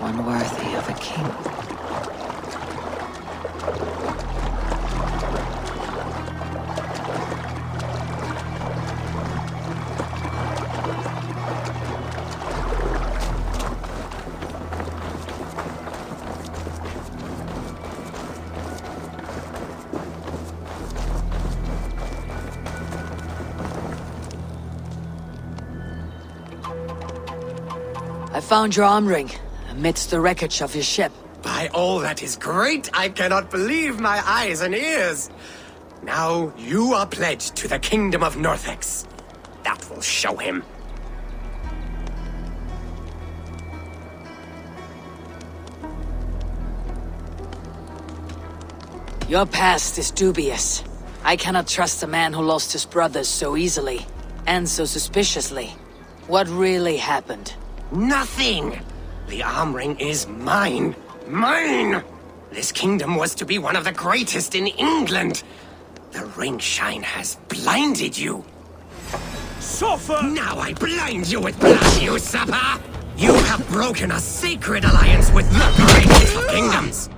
one worthy of a king. I found your arm ring, amidst the wreckage of your ship. By all that is great, I cannot believe my eyes and ears. Now you are pledged to the kingdom of Northex. That will show him. Your past is dubious. I cannot trust a man who lost his brothers so easily, and so suspiciously. What really happened? Nothing! The arm ring is mine. Mine! This kingdom was to be one of the greatest in England. The ring shine has blinded you. Suffer! Now I blind you with blood, usurper! You have broken a sacred alliance with the greatest of kingdoms.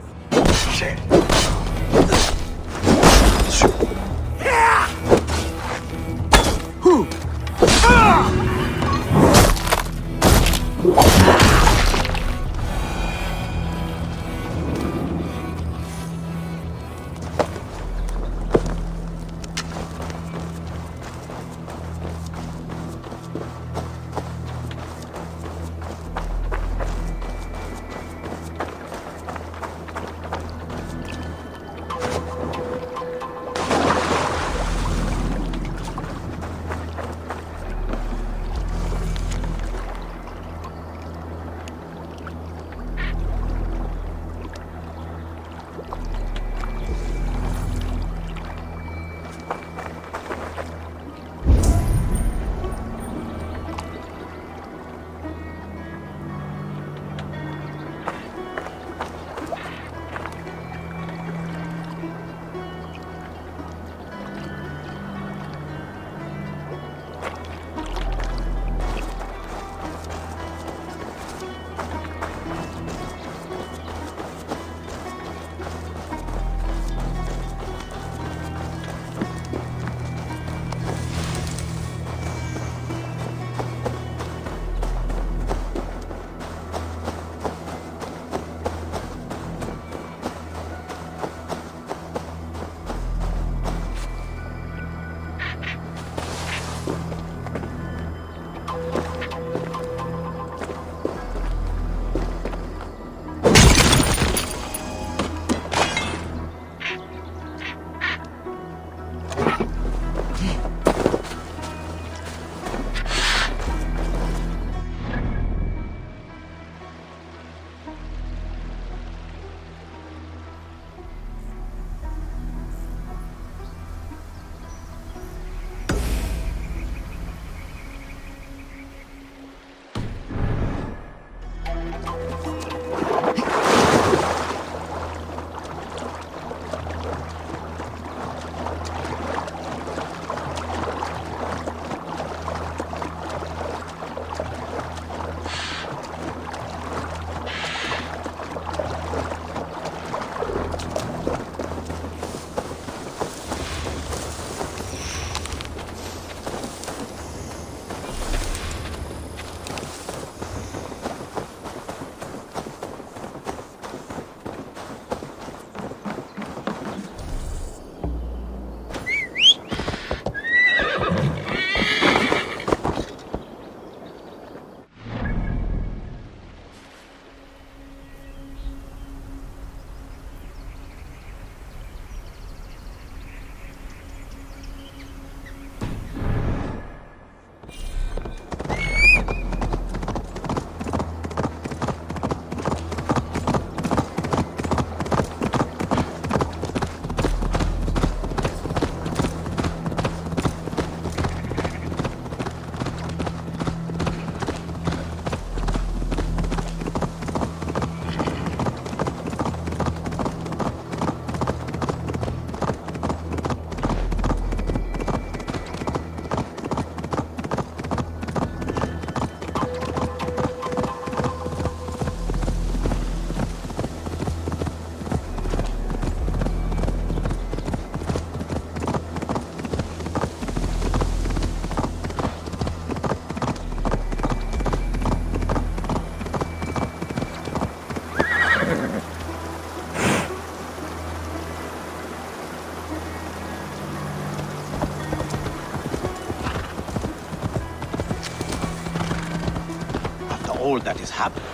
that is happening.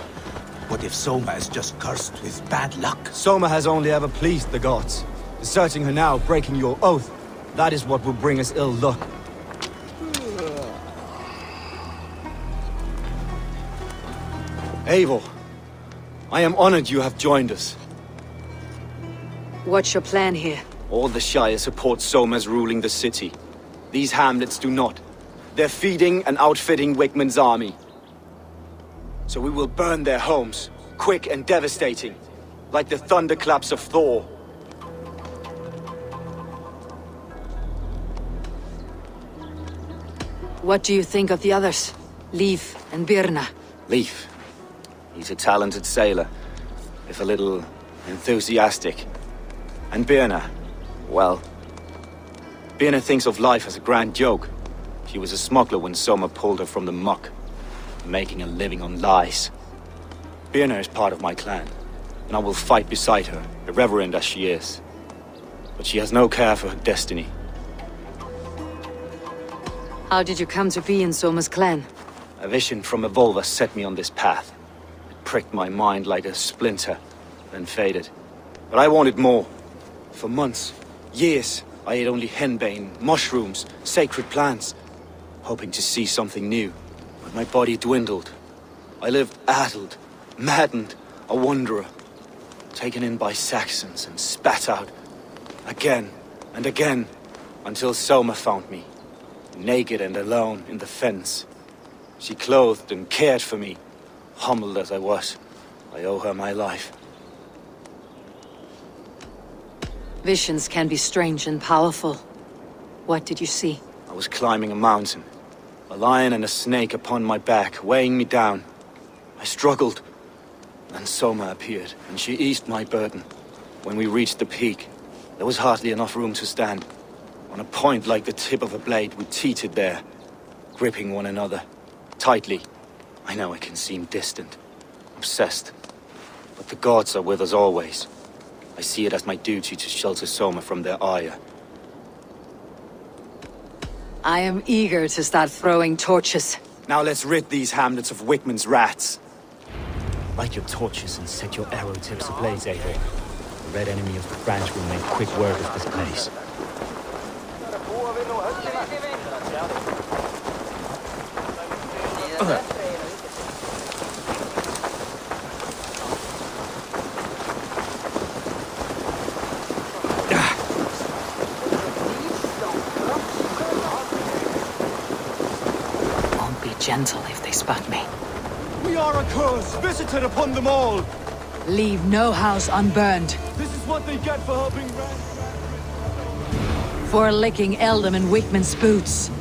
What if Soma is just cursed with bad luck? Soma has only ever pleased the gods. Deserting her now, breaking your oath, that is what will bring us ill luck. Eivor, I am honored you have joined us. What's your plan here? All the Shire support Soma's ruling the city. These hamlets do not. They're feeding and outfitting Wigmund's army. So we will burn their homes, quick and devastating, like the thunderclaps of Thor. What do you think of the others? Leif and Birna? Leif. He's a talented sailor, if a little enthusiastic. And Birna, well, Birna thinks of life as a grand joke. She was a smuggler when Soma pulled her from the muck, making a living on lies. Birna is part of my clan, and I will fight beside her, irreverent as she is. But she has no care for her destiny. How did you come to be in Soma's clan? A vision from Evolva set me on this path. It pricked my mind like a splinter, then faded. But I wanted more. For months, years, I ate only henbane, mushrooms, sacred plants, hoping to see something new. But my body dwindled. I lived addled, maddened, a wanderer, taken in by Saxons and spat out again and again, until Soma found me, naked and alone in the fens. She clothed and cared for me, humbled as I was. I owe her my life. Visions can be strange and powerful. What did you see? I was climbing a mountain. A lion and a snake upon my back, weighing me down. I struggled. Then Soma appeared, and she eased my burden. When we reached the peak, there was hardly enough room to stand. On a point like the tip of a blade, we teetered there, gripping one another. Tightly. I know it can seem distant, obsessed. But the gods are with us always. I see it as my duty to shelter Soma from their ire. I am eager to start throwing torches. Now let's rid these hamlets of Wigmund's rats. Light your torches and set your arrow tips ablaze, Eivor. The red enemy of the branch will make quick work of this place. Gentle if they spot me. We are a curse visited upon them all. Leave no house unburned. This is what they get for helping For licking Eldam and Wigmund's boots.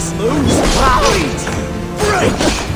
Smooth ride! Break!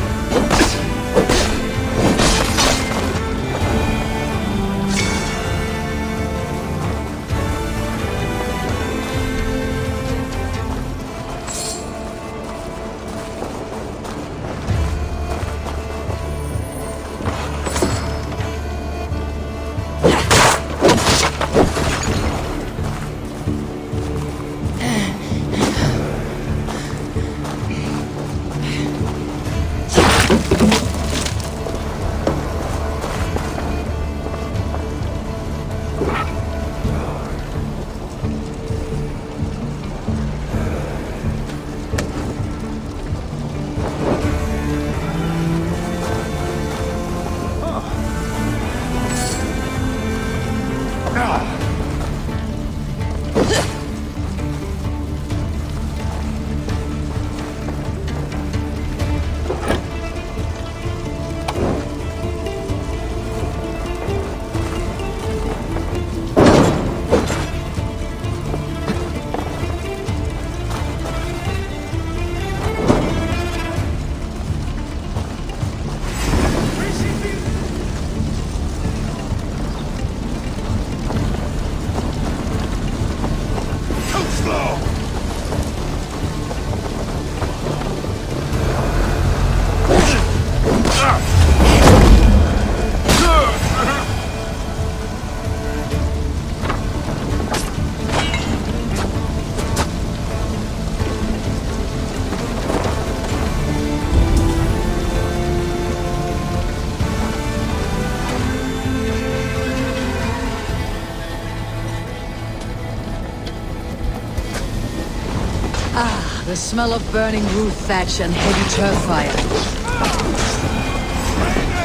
The smell of burning roof thatch and heavy turf fire.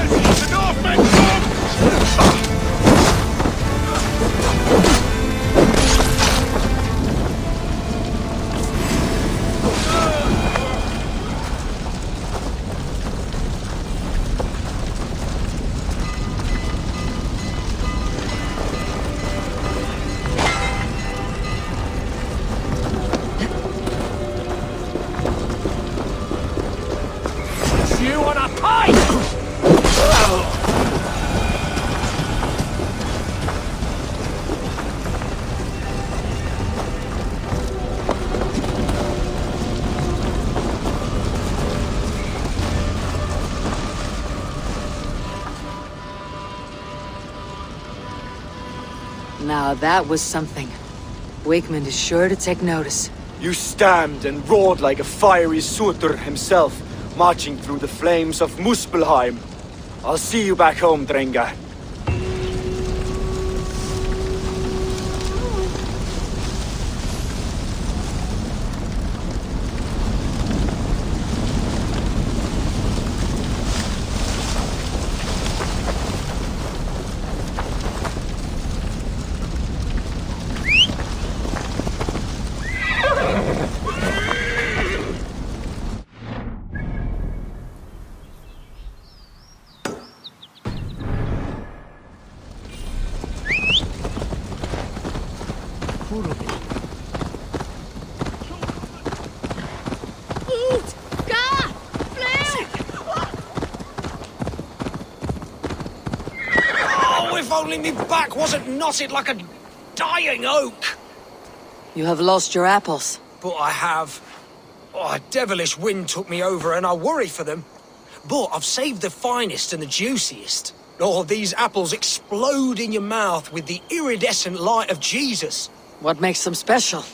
The Northmen come! You on a pike! Now that was something. Wigmund is sure to take notice. You stamped and roared like a fiery Surtur himself, marching through the flames of Muspelheim. I'll see you back home, Drenga. If only me back wasn't knotted like a dying oak. You have lost your apples. But I have. Oh, a devilish wind took me over and I worry for them. But I've saved the finest and the juiciest. Oh, these apples explode in your mouth with the iridescent light of Jesus. What makes them special?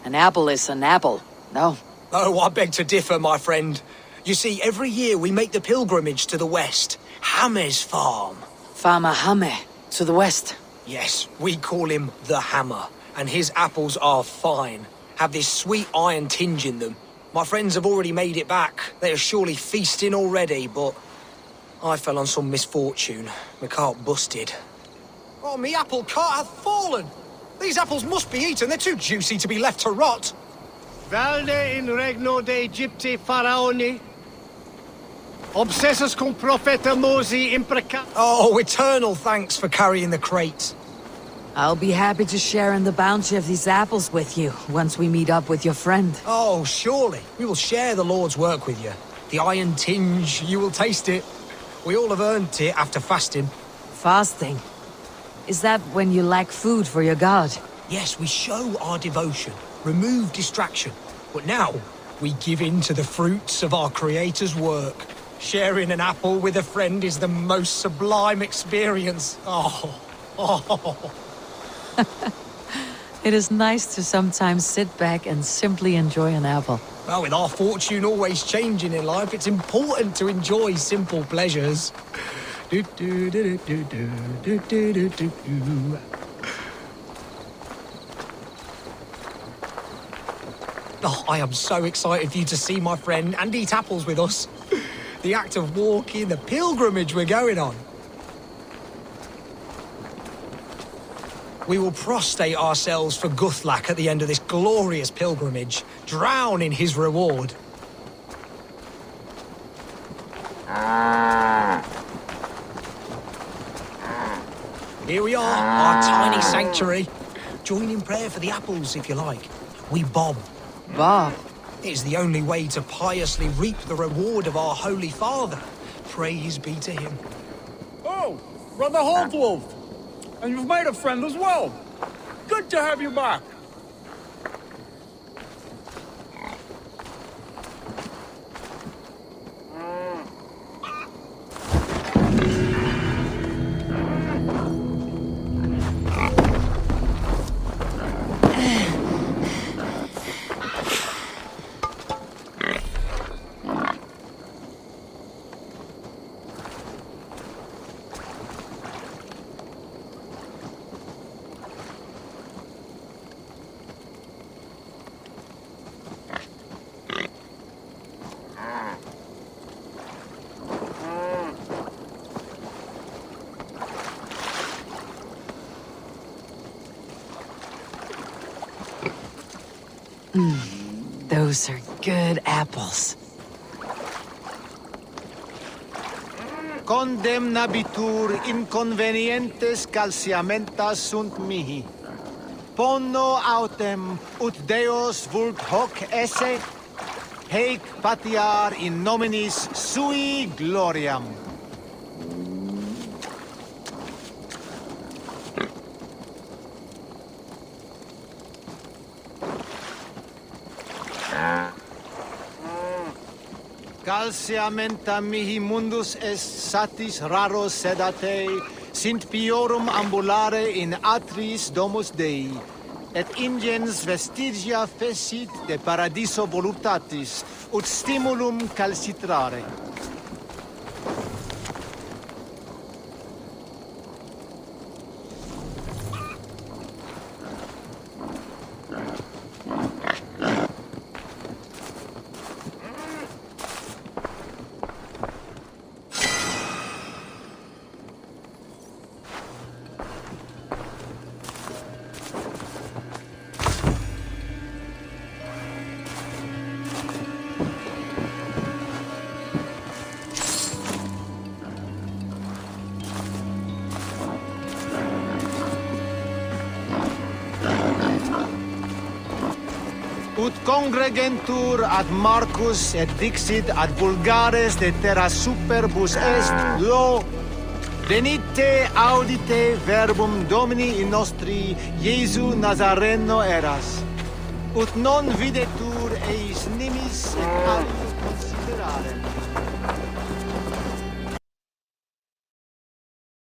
An apple is an apple, no? Oh, I beg to differ, my friend. You see, every year we make the pilgrimage to the west. Hame's farm. Farmer Hame, to the west. Yes, we call him the Hammer. And his apples are fine. Have this sweet iron tinge in them. My friends have already made it back. They are surely feasting already, but I fell on some misfortune. My cart busted. Oh, me apple cart hath fallen! These apples must be eaten. They're too juicy to be left to rot. Valde in regno de Egypti faraoni. Obsessus cum profeta Mosi imprecat. Oh, eternal thanks for carrying the crates. I'll be happy to share in the bounty of these apples with you, once we meet up with your friend. Oh, surely. We will share the Lord's work with you. The iron tinge, you will taste it. We all have earned it after fasting. Fasting? Is that when you lack food for your god? Yes, we show our devotion, remove distraction. But now, we give in to the fruits of our Creator's work. Sharing an apple with a friend is the most sublime experience. Oh. It is nice to sometimes sit back and simply enjoy an apple. Well, with our fortune always changing in life, it's important to enjoy simple pleasures. Oh, I am so excited for you to see my friend and eat apples with us. The act of walking, the pilgrimage we're going on. We will prostrate ourselves for Guthlak at the end of this glorious pilgrimage, drown in his reward. Here we are, our tiny sanctuary. Join in prayer for the apples, if you like. We bob. Bob? It is the only way to piously reap the reward of our Holy Father. Praise be to him. Oh, Brother Holtwolf. And you've made a friend as well. Good to have you back. Those are good apples. Condemnabitur inconvenientes calciamentas sunt mihi. Pono autem ut Deus vult hoc esse, haec patiar in nominis sui gloriam. Calciamenta mihi mundus est satis raro sedate, sint piorum ambulare in atris domus Dei, et ingens vestigia fecit de paradiso voluptatis, ut stimulum calcitrare. Ut congregentur ad Marcus et dixit ad vulgares de terra superbus est lo venite audite verbum Domini in nostri Iesu Nazareno eras. Ut non videtur eis nimis et alius considerare.